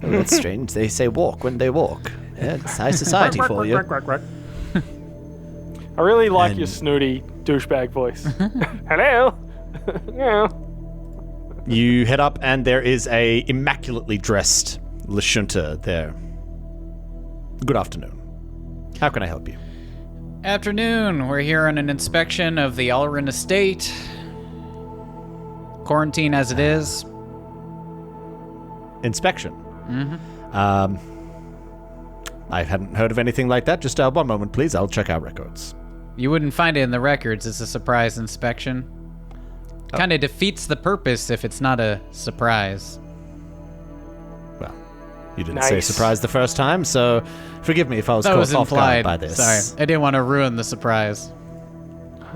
Oh, that's strange. They say walk when they walk. Yeah, it's high society for you. I really like And- your snooty douchebag voice. Hello. Yeah. You head up, and there is a immaculately dressed Lashunta there. Good afternoon. How can I help you? Afternoon. We're here on an inspection of the Alrin estate. Quarantine as it is. Inspection. I hadn't heard of anything like that. Just one moment, please. I'll check our records. You wouldn't find it in the records. It's a surprise inspection. Kind of defeats the purpose if it's not a surprise. Well, you didn't say Nice. surprise the first time, so forgive me if I was That caught was off guard implied. by this. Sorry, I didn't want to ruin the surprise.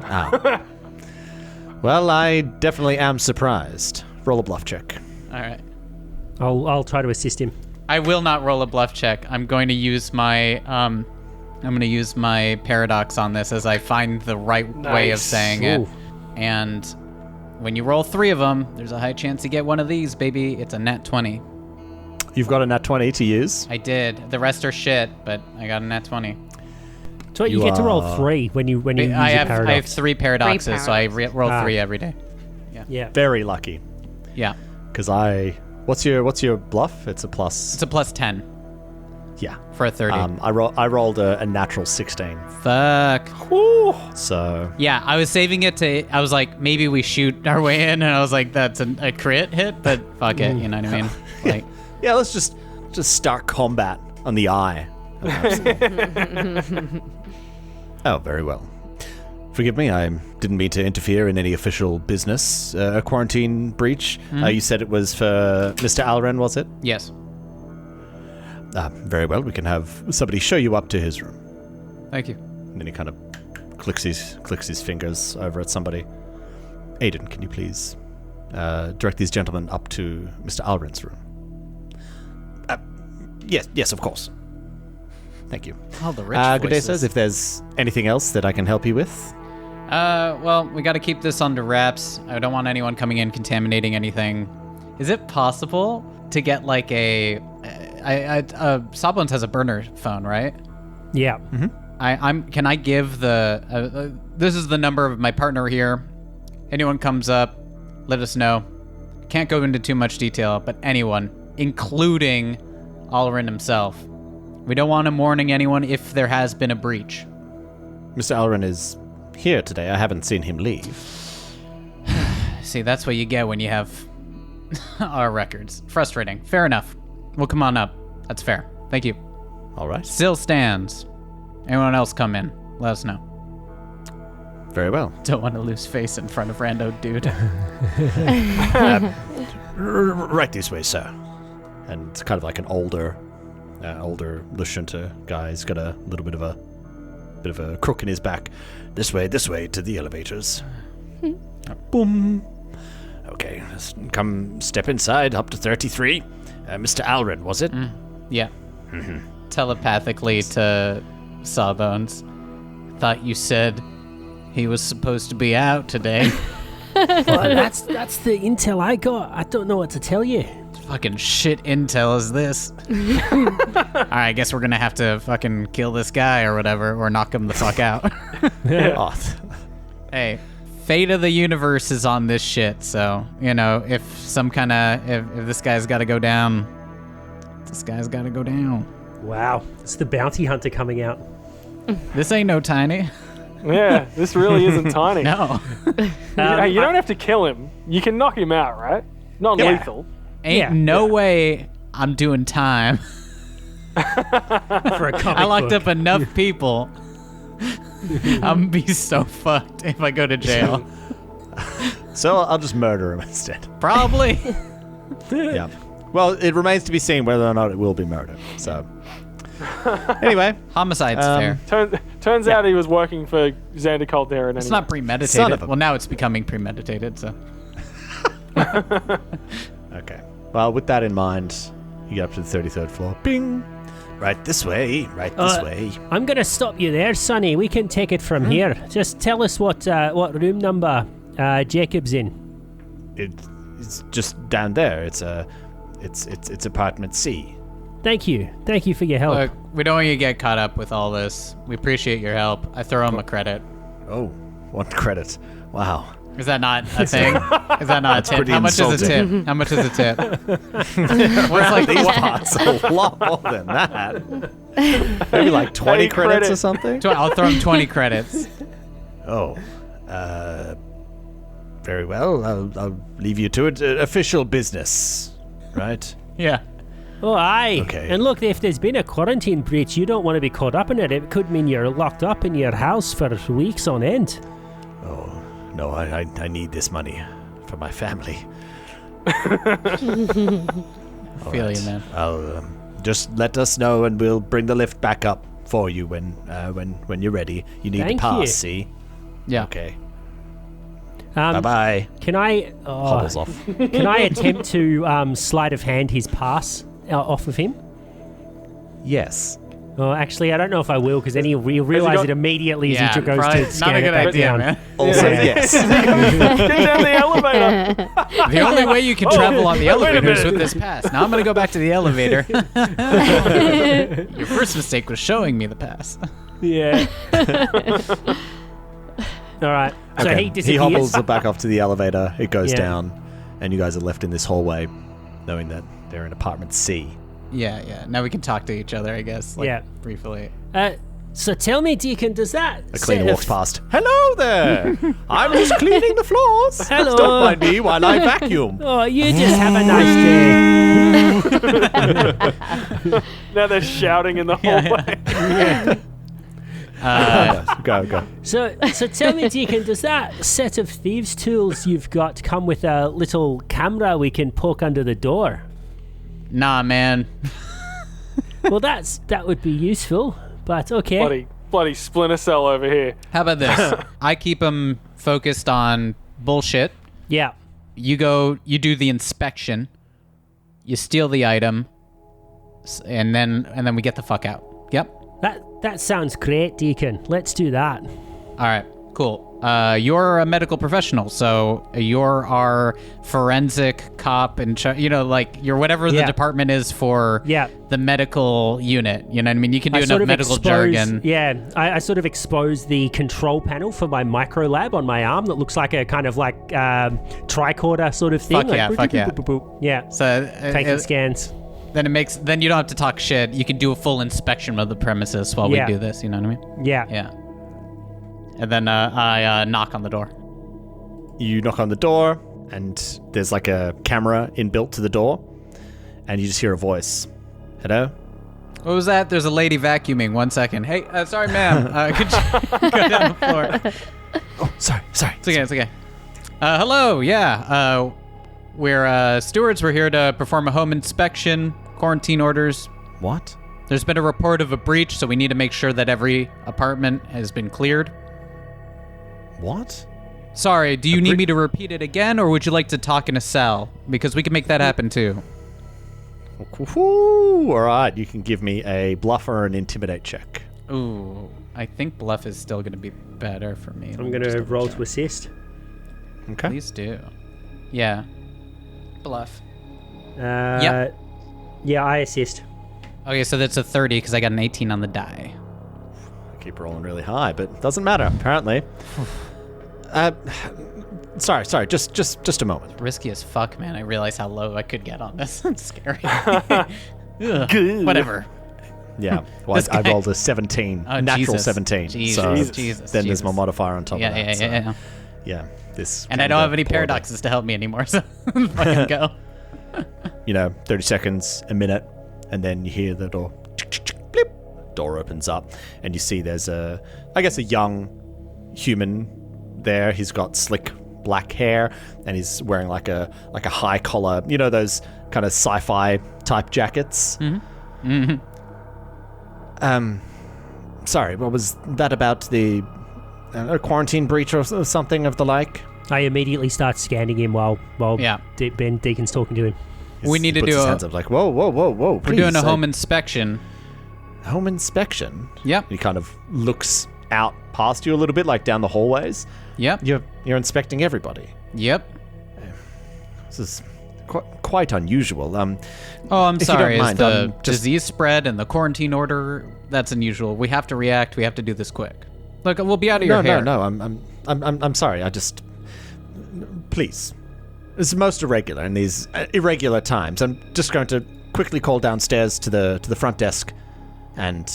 Ah. Well, I definitely am surprised. Roll a bluff check. All right. I'll try to assist him. I will not roll a bluff check. I'm going to use my paradox on this as I find the right way of Nice. saying it. Ooh. And when you roll 3 of them, there's a high chance you get one of these, baby. It's a nat 20. You've got a nat 20 to use. I did. The rest are shit, but I got a nat 20. So you You get to roll are- 3 when you use I your have paradox. 3 paradoxes, so I roll Ah. 3 every day. Yeah. Very lucky. Yeah. Because What's your bluff? It's a plus. It's a plus 10 Yeah. for a 30. I rolled a natural 16. Fuck. So Yeah, I was saving it to. I was like, maybe we shoot our way in, and I was like, that's a crit hit, but fuck it, you know what I mean? Like, yeah, let's just start combat on the eye. of Absalom. Oh, very well. Forgive me, I didn't mean to interfere in any official business. A quarantine breach. You said it was for Mr. Alren, was it? yes. Very well. We can have somebody show you up to his room. Thank you. And then he kind of clicks his fingers over at somebody. Aiden, can you please direct these gentlemen up to Mr. Alren's room? Yes, of course. Thank you. All the rich Good day, voices. sirs. If there's anything else that I can help you with, Well, we got to keep this under wraps. I don't want anyone coming in contaminating anything. Is it possible to get like a? Soblins has a burner phone, right? Yeah. Can I give the? This is the number of my partner here. Anyone comes up, let us know. Can't go into too much detail, but anyone, including Alrin himself. We don't want him warning anyone if there has been a breach. Mr. Alren is here today. I haven't seen him leave. See, that's what you get when you have our records. Frustrating. Fair enough. We'll come on up. That's fair. Thank you. All right. Still stands. Anyone else come in? Let us know. Very well. Don't want to lose face in front of rando dude. Right this way, sir. And it's kind of like an older Lashunta guy. He's got a little bit of a crook in his back. This way to the elevators. Boom. Okay, let's step inside, up to 33. Mr. Alren, was it? Yeah. Telepathically to Sawbones. Thought you said he was supposed to be out today. Well, that's the intel I got. I don't know what to tell you. Fucking shit intel is this? Alright, I guess we're gonna have to fucking kill this guy or whatever, or knock him the fuck out. Oh, Hey, fate of the universe is on this shit. So, you know, if this guy's got to go down, this guy's got to go down. Wow, it's the bounty hunter coming out. This ain't no Tiny. Yeah, this really isn't Tiny. No. Hey, you don't have to kill him. You can knock him out, right? Not lethal. Ain't no way I'm doing time. For a comic I locked book. up enough people. I'm gonna be so fucked if I go to jail. So I'll just murder him instead. Probably. Yeah. Well, it remains to be seen whether or not it will be murder. So, anyway, Homicide's fair. Turns out he was working for Xander Calderon. It's anyway. not premeditated. Son of a- Well, now it's becoming premeditated. So okay. Well, with that in mind, you get up to the 33rd floor. Bing. Right this way. Right this way. I'm gonna stop you there, Sonny. We can take it from here. Just tell us what room number Jacob's in. It's just down there. It's apartment C. Thank you for your help. look, we don't want you to get caught up with all this. We appreciate your help. I throw him a credit. Oh, 1 credit. Wow. Is that not a thing? Is that not a tip? pretty How much is a insulting. tip? How much is a tip? What's like These parts a lot more than that. Maybe like 20 Hey, credits credit. or something? I'll throw him 20 credits. Oh. Very well. I'll leave you to it. Official business. Right? Yeah. Oh, aye. Okay. And look, if there's been a quarantine breach, you don't want to be caught up in it. It could mean you're locked up in your house for weeks on end. Oh, no, I need this money for my family. Feel you, man. I'll just let us know and we'll bring the lift back up for you when you're ready. You need Thank the pass, you. see? Yeah. Okay. Bye-bye. Can I Hobbles off. can I attempt to sleight of hand his pass off of him? Yes. Oh, actually, I don't know if I will, because then he'll realize got- it immediately as Yeah, he goes probably to not scan a it good back idea, down. man. Also, yes. Get down the elevator. The only way you can travel on the wait a elevator is minute. with this pass. Now I'm going to go back to the elevator. Your first mistake was showing me the pass. Yeah. All right. So Okay. he disappears. He hobbles back off to the elevator. It goes Yeah. down, and you guys are left in this hallway, knowing that they're in apartment C. Yeah. Now we can talk to each other, I guess. Like, Yeah. briefly. So tell me, Deacon, does that A cleaner set walks of- past. Hello there. I'm just cleaning the floors. Hello. Don't mind me while I vacuum. Oh, you just have a nice day. Now they're shouting in the hallway. Go. So tell me, Deacon, does that set of thieves' tools you've got come with a little camera we can poke under the door? Nah, man. Well, that would be useful, but okay. Bloody Splinter Cell over here. How about this? I keep them focused on bullshit. Yeah. You do the inspection. You steal the item. And then we get the fuck out. Yep. That sounds great, Deacon. Let's do that. All right, cool. You're a medical professional, so you're our forensic cop and you're whatever the Yeah. department is for Yeah. the medical unit. You know what I mean? You can do I sort enough of medical expose- jargon. Yeah, I sort of expose the control panel for my micro lab on my arm that looks like a kind of like tricorder sort of thing. Fuck like yeah, boop, fuck boop, yeah. boop, boop, boop. Yeah. So Taking scans. then you don't have to talk shit. You can do a full inspection of the premises while Yeah. we do this. You know what I mean? Yeah. Yeah. And then I knock on the door. You knock on the door, and there's like a camera inbuilt to the door, and you just hear a voice. Hello? What was that? There's a lady vacuuming. 1 second. Hey, sorry, ma'am. Could you go down the floor? Oh, sorry. It's okay. Hello, yeah. We're stewards. We're here to perform a home inspection, quarantine orders. What? There's been a report of a breach, so we need to make sure that every apartment has been cleared. What? Sorry, do you need me to repeat it again, or would you like to talk in a cell? Because we can make that happen too. All right, you can give me a bluff or an intimidate check. Ooh, I think bluff is still going to be better for me. I'm going to roll to assist. Okay. Please do. Yeah. Bluff. Yeah, I assist. Okay, so that's a 30 because I got an 18 on the die. I keep rolling really high, but it doesn't matter, apparently. Sorry. Just a moment. Risky as fuck, man. I realize how low I could get on this. It's scary. Ugh, whatever. Yeah. Well, I rolled a 17, natural Jesus. 17. Jesus. Then there's my modifier on top of that. Yeah. Yeah. This. And I don't have any paradoxes to help me anymore, so fucking go. 30 seconds, a minute, and then you hear the door. Blip. Door opens up, and you see there's a young human there. He's got slick black hair, and he's wearing like a high collar, those kind of sci-fi type jackets. Sorry, what was that about? The quarantine breach or something of the like? I immediately start scanning him while Yeah. Deacon's talking to him. We need to puts do his a. hands up like, whoa, We're please, doing a home inspection. home inspection. Yep. He kind of looks out past you a little bit, like down the hallways. Yep. You're inspecting everybody. Yep. This is quite unusual. Oh, I'm if you sorry. don't Is mind, the just- disease spread and the quarantine order? That's unusual. We have to react. We have to do this quick. Look, we'll be out of your hair. No. I'm sorry. I just please. This is most irregular in these irregular times. I'm just going to quickly call downstairs to the front desk and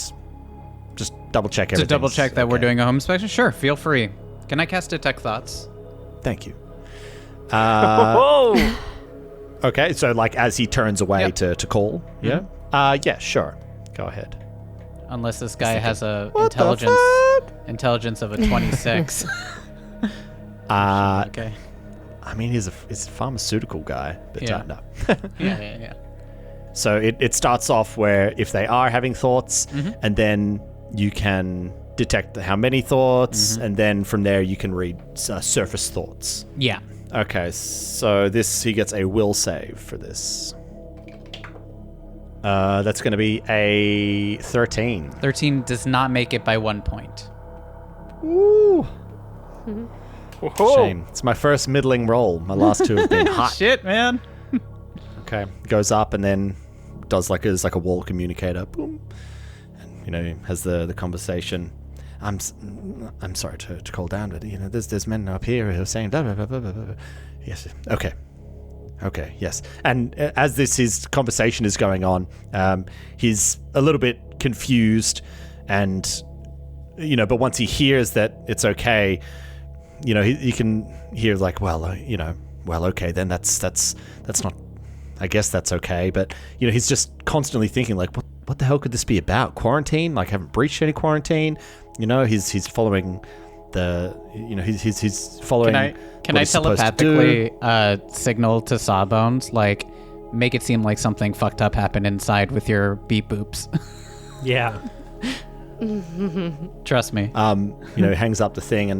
just double check everything. To double check that we're doing a home inspection? Sure, feel free. Can I cast Detect Thoughts? Thank you. Whoa! Okay, so like as he turns away Yep. to call, yeah? Yeah, sure. Go ahead. Unless this guy has a What the intelligence of a 26. Okay. I mean, he's a pharmaceutical guy, but Yeah. no. Yeah. So it starts off where if they are having thoughts, and then you can detect how many thoughts, and then from there you can read surface thoughts. Yeah. Okay, so he gets a will save for this. That's going to be a 13. 13 does not make it by 1 point. Ooh, Whoa. shame. It's my first middling roll. My last two have been hot. Shit, man. Okay, goes up and then does like a wall communicator. Boom. And, has the conversation. I'm sorry to call down, but there's men up here who are saying blah blah blah blah blah. Blah. Yes. Okay. Yes. And as his conversation is going on, he's a little bit confused, and but once he hears that it's okay, he can hear like, well, okay, then that's not. I guess that's okay, but he's just constantly thinking like, what the hell could this be about? Quarantine? Like, haven't breached any quarantine? He's following the. He's following. Can I telepathically signal to Sawbones, like, make it seem like something fucked up happened inside with your beep boops? Yeah. Trust me. He hangs up the thing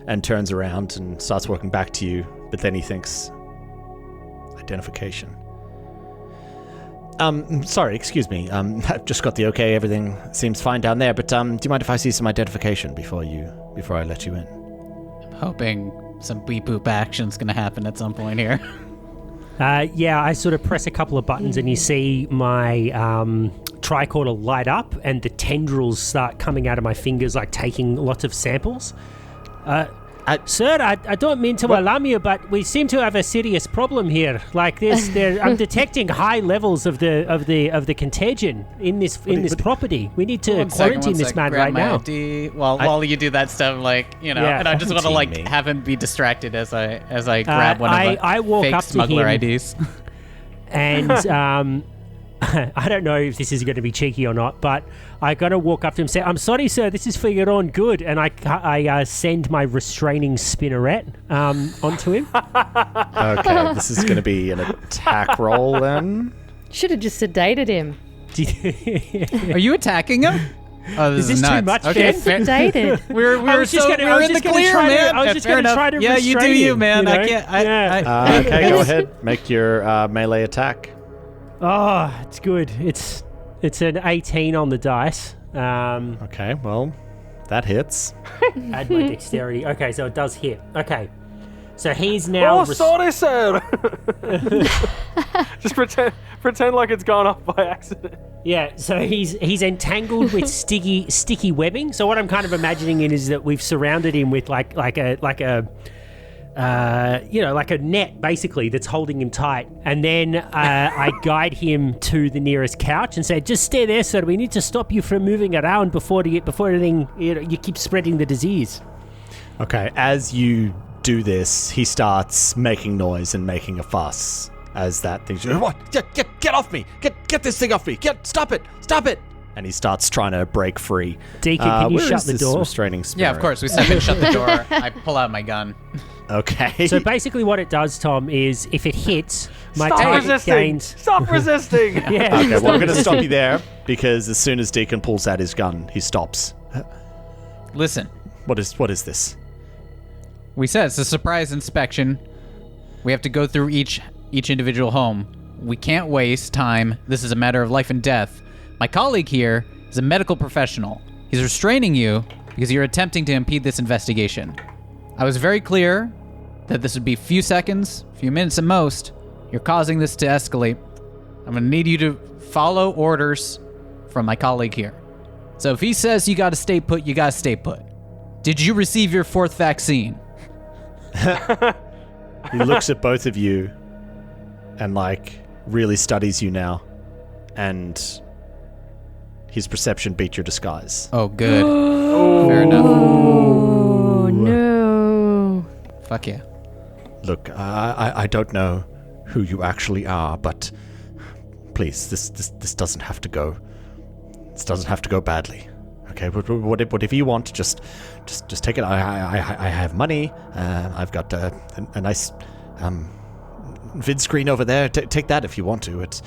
and turns around and starts walking back to you, but then he thinks, identification. Sorry, excuse me. I've just got the okay. Everything seems fine down there, but do you mind if I see some identification before I let you in? I'm hoping some beep boop action's gonna happen at some point here. Yeah, I sort of press a couple of buttons and you see my tricorder light up and the tendrils start coming out of my fingers, like taking lots of samples. Sir, I don't mean to alarm you, but we seem to have a serious problem here. Like I'm detecting high levels of the contagion in this property. We need to quarantine this man right now. While you do that stuff, and I just want to have him be distracted as I grab one of I walk fake up to smuggler him, IDs. And I don't know if this is going to be cheeky or not, but I got to walk up to him and say, "I'm sorry, sir, this is for your own good." And I send my restraining spinneret onto him. Okay, this is going to be an attack roll then. Should have just sedated him. Are you attacking him? Oh, Is this nuts. too much, Okay, Ben? Sedated. we're in the clear, man. I was just going to try to Yeah, you do restrain you, him, man. you know? I can't. Yeah. Okay, go ahead. Make your melee attack. Oh, it's good. It's an 18 on the dice. Okay, well, that hits. Add my dexterity. Okay, so it does hit. Okay. So he's now... Oh, sorry, sir. Just pretend like it's gone off by accident. Yeah, so he's entangled with sticky webbing. So what I'm kind of imagining is that we've surrounded him with like a net basically that's holding him tight, and then I guide him to the nearest couch and say, "Just stay there, sir. We need to stop you from moving around before anything you keep spreading the disease." Okay, as you do this, he starts making noise and making a fuss. As that thing, what? Get off me! Get this thing off me! Stop it! And he starts trying to break free. Deacon, can you where shut is the this door? Restraining spirit? Yeah, of course. We step in, shut the door. I pull out my gun. Okay. So basically, what it does, Tom, is if it hits, my Stop target resisting! gains. Stop resisting! Yeah. Okay, well, I'm going to stop you there because as soon as Deacon pulls out his gun, he stops. Listen, What is this? we said it's a surprise inspection. We have to go through each individual home. We can't waste time. This is a matter of life and death. My colleague here is a medical professional. He's restraining you because you're attempting to impede this investigation. I was very clear that this would be a few seconds, few minutes at most. You're causing this to escalate. I'm going to need you to follow orders from my colleague here. So if he says you got to stay put, you got to stay put. Did you receive your 4th vaccine? He looks at both of you and really studies you now, and his perception beat your disguise. Oh, good. Fair enough. Oh, no. Fuck yeah. Look, I don't know who you actually are, but please, this doesn't have to go. This doesn't have to go badly. Okay, whatever you want, just take it. I have money. I've got a nice vid screen over there. Take that if you want to. It's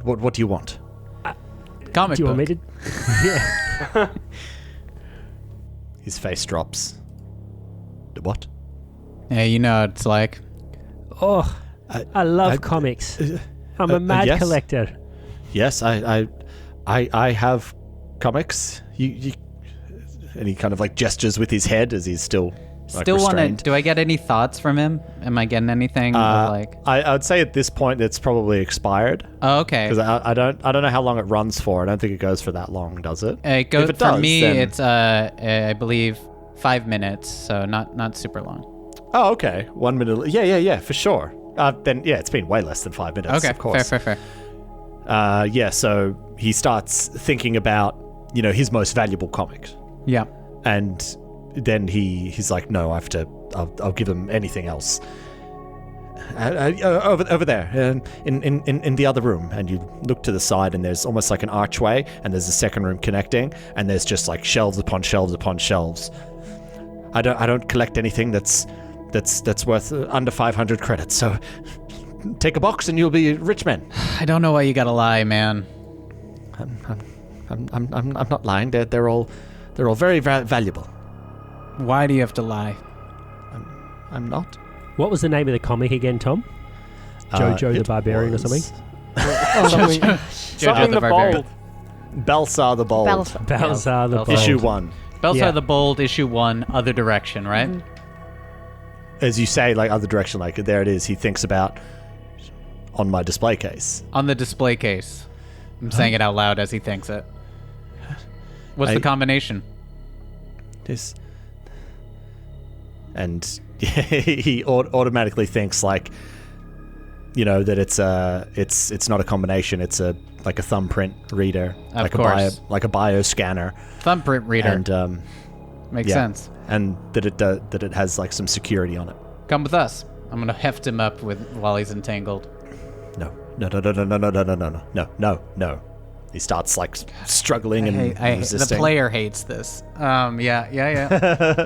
what do you want? Comic Do you book. want me to? Yeah. His face drops. The what? Yeah, you know what it's like. Oh, I love I- comics. I'm a mad yes. collector. Yes, I have comics. You and he kind of gestures with his head as he's still Still want to... restrained. Do I get any thoughts from him? Am I getting anything? I would say at this point it's probably expired Oh, okay. because I don't know how long it runs for. I don't think it goes for that long, does it? It goes, if it for does, me, then- it's, I believe, 5 minutes, so not super long. Oh, okay. 1 minute. Yeah, for sure. Then yeah, it's been way less than 5 minutes. Okay, of course. fair. Yeah, so he starts thinking about his most valuable comic, Yeah. and then he's like, no, I'll give him anything else. Over there, in the other room, and you look to the side, and there's almost like an archway, and there's a second room connecting, and there's just shelves upon shelves upon shelves. I don't collect anything that's worth under 500 credits. So take a box, and you'll be rich men. I don't know why you gotta lie, man. I'm not lying. They're all very valuable. Why do you have to lie? I'm not. What was the name of the comic again, Tom? Jojo the It Barbarian or something? Something Jojo the Barbarian. bold. Belsar the Bold. Balthazar the Balthazar. Bold. Issue 1. Belsar Yeah. the Bold, issue 1, other direction, right? As you say, other direction, there it is. He thinks about on my display case. On the display case. I'm saying it out loud as he thinks it. What's the combination? This. And he automatically thinks that it's not a combination. It's a thumbprint reader, Of course. like a bio scanner, Thumbprint reader. and Makes yeah. sense. and that it has some security on it. Come with us. I'm gonna heft him up while he's entangled. No. He starts struggling and The resisting. player hates this. Yeah.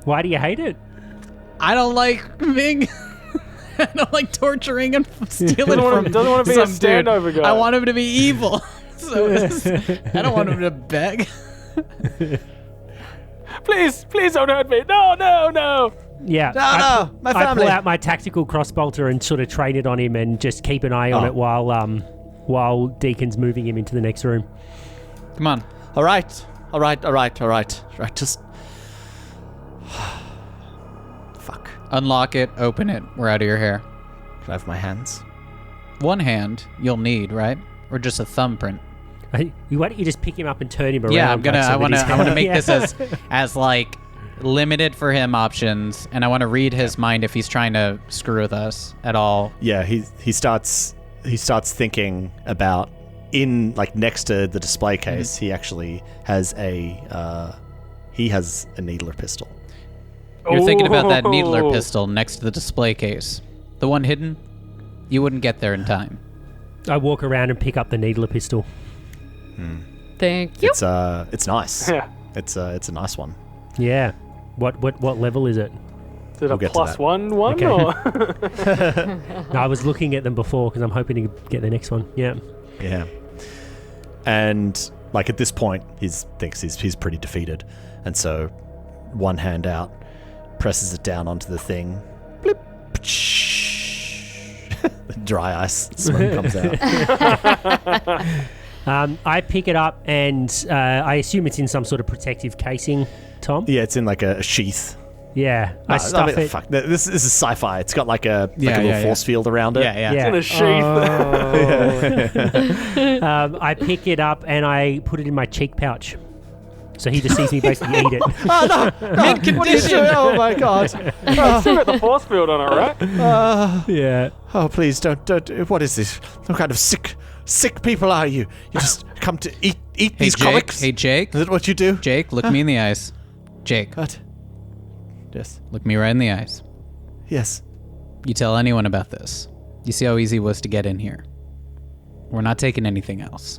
Why do you hate it? I don't like being. I don't like torturing and stealing from Doesn't want to be a some dude. standover guy. I want him to be evil. So I don't want him to beg. Please don't hurt me. No. Yeah. No, my I family. pull out my tactical crossbolter and sort of train it on him and just keep an eye on Oh. it while Deacon's moving him into the next room. Come on. All right. Right, just... Fuck. Unlock it. Open it. We're out of your hair. Can I have my hands? One hand you'll need, right? or just a thumbprint? Why don't you just pick him up and turn him around? Yeah, I'm gonna. like, so I want to. that I want to make yeah. this as like limited for him options, and I want to read his mind if he's trying to screw with us at all. Yeah, he starts thinking about in like next to the display case. He actually has a needler pistol. You're thinking about that needler pistol next to the display case, the one hidden. You wouldn't get there in time. I walk around and pick up the needler pistol. Thank you. It's nice. Yeah. It's a nice one. Yeah. What level is it? Is it We'll a get to that. +1 one Okay. or? No, I was looking at them before because I'm hoping to get the next one. Yeah. Yeah. And like at this point, he thinks he's pretty defeated, and so one hand out, presses it down onto the thing. Blip. The dry ice smoke comes out. I pick it up and I assume it's in some sort of protective casing, Tom. Yeah, it's in like a sheath. Yeah. I stuff it. Fuck. This is sci-fi. It's got like a Yeah, little yeah, force field around it. Yeah. Yeah. In a sheath. I pick it up and I put it in my cheek pouch. So he just sees me basically eat it. Mid-condition. Oh my god. It's still got the force field on it, right? Yeah. Oh please don't. What is this? What kind of sick people are you? You just come to eat Hey these Jake. comics? Hey Jake. Is that what you do? Jake, look me in the eyes. Jake, What? Yes. look me right in the eyes. Yes. You tell anyone about this. You see how easy it was to get in here. We're not taking anything else.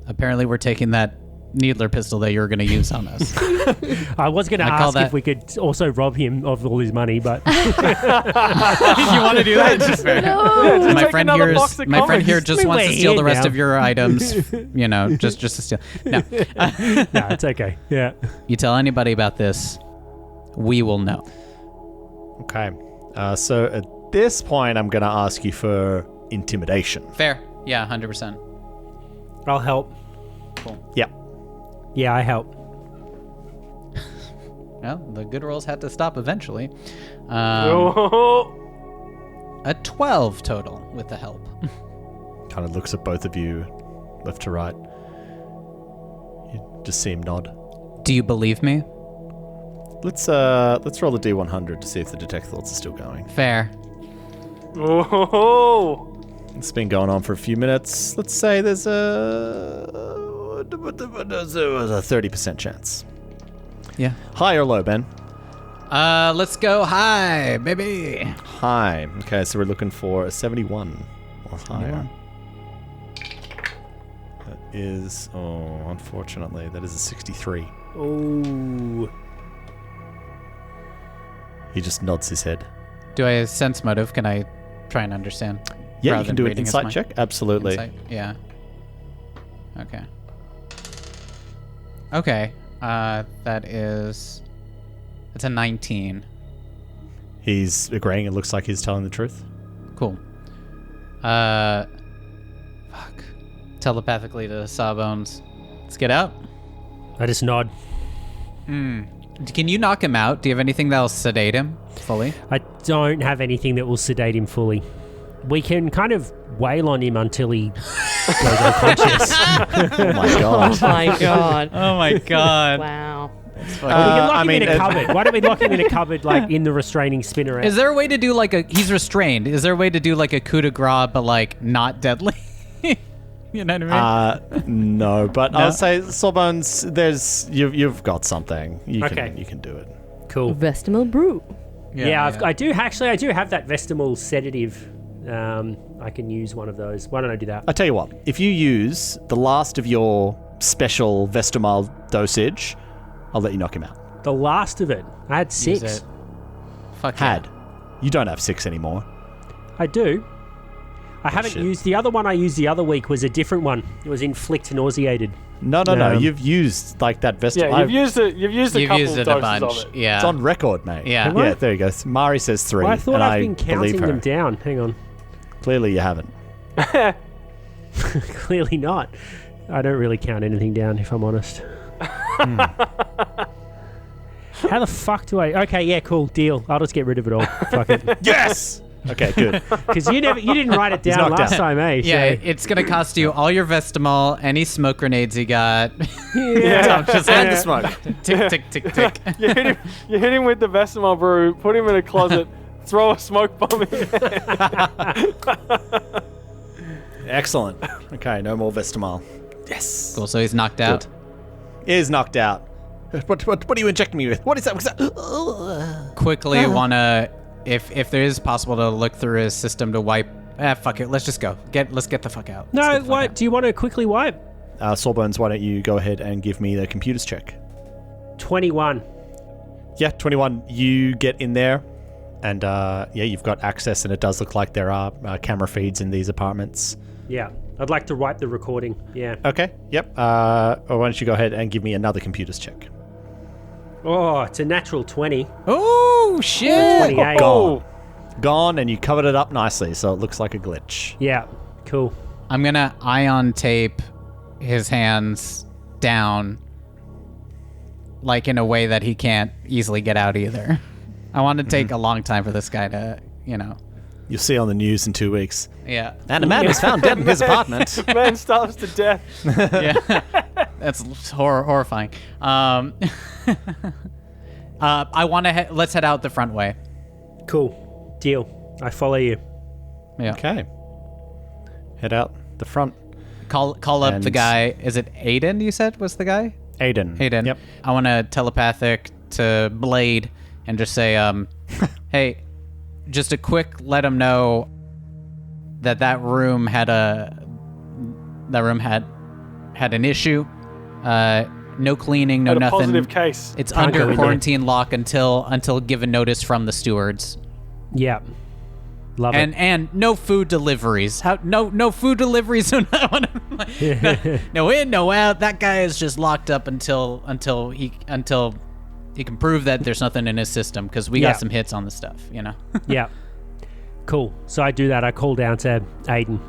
Apparently we're taking that needler pistol that you were going to use on us. I was going to I call ask that- if we could also rob him of all his money, but You want to do that? Just fair. Just My take friend another here box of my friend comics. here just I mean, wants to we're steal the here rest now. of your items, just to steal. No. no, it's okay. Yeah. You tell anybody about this, we will know. Okay. So at this point, I'm going to ask you for intimidation. Fair. Yeah, 100%. I'll help. Yeah. Yeah, I help. Well, the good rolls had to stop eventually. Oh. A 12 total with the help. Kind of looks at both of you, left to right. You just see him nod. Do you believe me? Let's roll a D100 to see if the detect thoughts are still going. Fair. Oh. It's been going on for a few minutes. Let's say there's a 30% chance. Yeah. High or low, Ben? Let's go high, baby. High. Okay, so we're looking for a 71 or higher. That is, unfortunately, that is a 63. Oh. He just nods his head. Do I sense motive? Can I try and understand? Yeah, Rather you can than do an reading his insight mind? check. Absolutely. Insight? Yeah. Okay. Okay. That's a 19. He's agreeing. It looks like he's telling the truth. Cool. Fuck. Telepathically to Sawbones. Let's get out. I just nod. Can you knock him out? Do you have anything that'll sedate him fully? I don't have anything that will sedate him fully. We can kind of wail on him until he goes unconscious. Oh my god. My God. Oh my god. Wow. Or we can lock him in a it- cupboard. Why don't we lock him in a cupboard, like in the restraining spinner? Is there a way to do like he's restrained? Is there a way to do like a coup de grace but like not deadly? You know what I mean? No, but No? I'll say Sawbones. You've got something. You Okay. can do it. Cool. Vestimal brew. Yeah, I do have that Vestimal sedative. I can use one of those. Why don't I do that? I tell you what. If you use the last of your special Vestimile dosage, I'll let you knock him out. The last of it. I had Use 6. it. Fuck Had. You don't have 6 anymore. I do. I haven't shit. used the other one I used the other week was a different one. It was inflict nauseated. No. You've used like that Vestimile. Yeah, you've used it. You've used a You've couple used it doses a bunch. of it. Yeah. It's on record, mate. Yeah. Have I? Yeah, there you go. Mari says 3. Well, I thought and I've I been believe counting her. them down. Hang on. Clearly you haven't. Clearly not. I don't really count anything down, if I'm honest. How the fuck do I... Okay, yeah, cool. Deal. I'll just get rid of it all. Fuck it. Yes! Okay, good. Because you didn't write it down knocked last out. time, eh? Yeah, So- it's gonna cost you all your Vestimol, any smoke grenades you got. Yeah. Just And the smoke. tick, tick, tick, tick. You hit him with the Vestimol brew, put him in a closet, throw a smoke bomb in there. Excellent. Okay, no more Vestimol. Yes. Cool. So he's knocked out. He is knocked out. What are you injecting me with? What is that? What's that? Quickly wanna, if there is possible to look through his system to wipe. Fuck it. Let's just go. Let's get the fuck out. Let's No, get the fuck what? out. Do you want to quickly wipe? Sawbones, why don't you go ahead and give me the computers check? 21. Yeah, 21. You get in there, and you've got access, and it does look like there are camera feeds in these apartments. Yeah. I'd like to wipe the recording. Yeah. Okay, yep. Why don't you go ahead and give me another computers check? Oh, it's a natural 20. Oh shit! 28. Gone, and you covered it up nicely, so it looks like a glitch. Yeah. Cool. I'm gonna ion tape his hands down, like in a way that he can't easily get out either. I want to take a long time for this guy to, You'll see on the news in 2 weeks. Yeah. And a man was found dead in his apartment. Man starves to death. Yeah. That's horrifying. I want to let's head out the front way. Cool. Deal. I follow you. Yeah. Okay. Head out the front. Call up the And- guy. Is it Aiden? You said was the guy. Aiden. Yep. I want to telepathic to Blade and just say, hey, just a quick let him know that room had an issue. No cleaning, no Had a nothing. positive case. It's Can't go under in there. quarantine lock until given notice from the stewards. Yeah. Love it. And no food deliveries. No food deliveries. No in, no out. That guy is just locked up until he can prove that there's nothing in his system, because we Yeah. got some hits on the stuff, Yeah. Cool. So I do that. I call down to Aiden,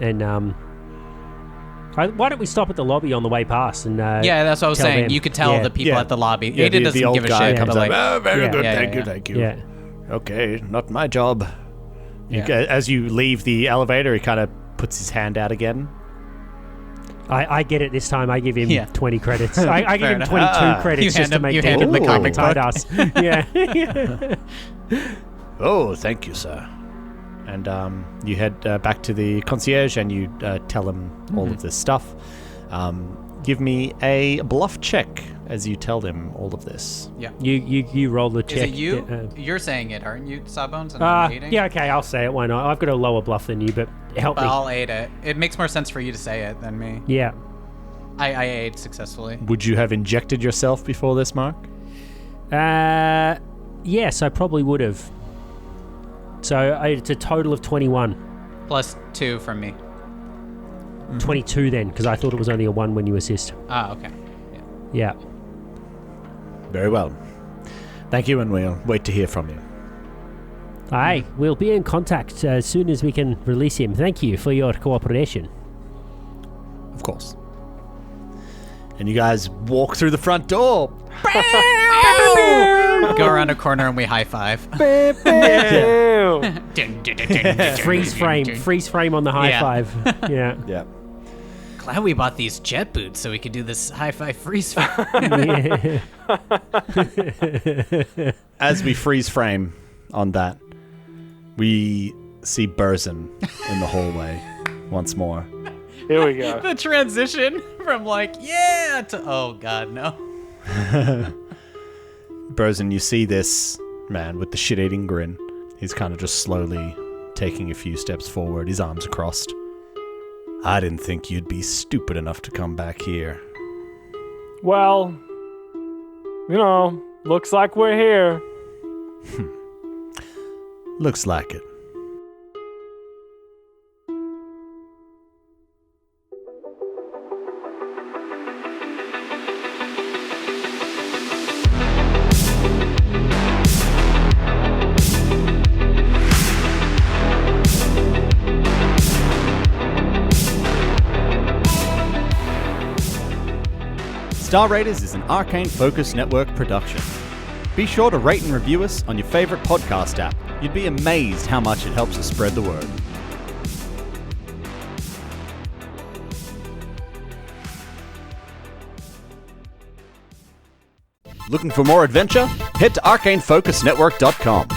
and why don't we stop at the lobby on the way past? And Yeah, that's what I was tell saying. them. You could tell Yeah. the people Yeah. at the lobby. Yeah, Aiden doesn't the old give a guy shit. comes But up. like, Oh, very Yeah. good. Yeah, Thank yeah, you. Thank you. Yeah. Okay, not my job. Yeah. As you leave the elevator, he kind of puts his hand out again. I get it this time. I give him Yeah. 20 credits. I give Fair him enough. 22 credits You just hand to him- make you the hand him the comic tied book. us. Yeah. Oh, thank you, sir. And you head back to the concierge and you tell him all of this stuff. Give me a bluff check as you tell them all of this. yeah. You roll the Is check. it you? You're saying it, aren't you, Sawbones? And I'm aiding? Yeah, okay, I'll say it. Why not? I've got a lower bluff than you, but help But me. I'll aid it. It makes more sense for you to say it than me. Yeah. I aid successfully. Would you have injected yourself before this, Mark? Yes, I probably would have. So it's a total of 21. Plus 2 from me. 22 then, because I thought it was only a 1 when you assist. Ah, okay. Yeah. Very well. Thank you, and we'll wait to hear from you. Aye, we'll be in contact as soon as we can release him. Thank you for your cooperation. Of course. And you guys walk through the front door. Go around a corner and we high five. Ew. Freeze frame on the high Yeah. five. Yeah. Yeah. Glad we bought these jet boots so we could do this high five freeze. Yeah. As we freeze frame on that, we see Burzin in the hallway once more. Here we go. The transition from like, yeah, to oh god, no. Burzin, you see this man with the shit-eating grin. He's kind of just slowly taking a few steps forward, his arms crossed. I didn't think you'd be stupid enough to come back here. Well, looks like we're here. Looks like it. Star Raiders is an Arcane Focus Network production. Be sure to rate and review us on your favorite podcast app You'd be amazed how much it helps us spread the word. Looking for more adventure? Head to arcanefocusnetwork.com.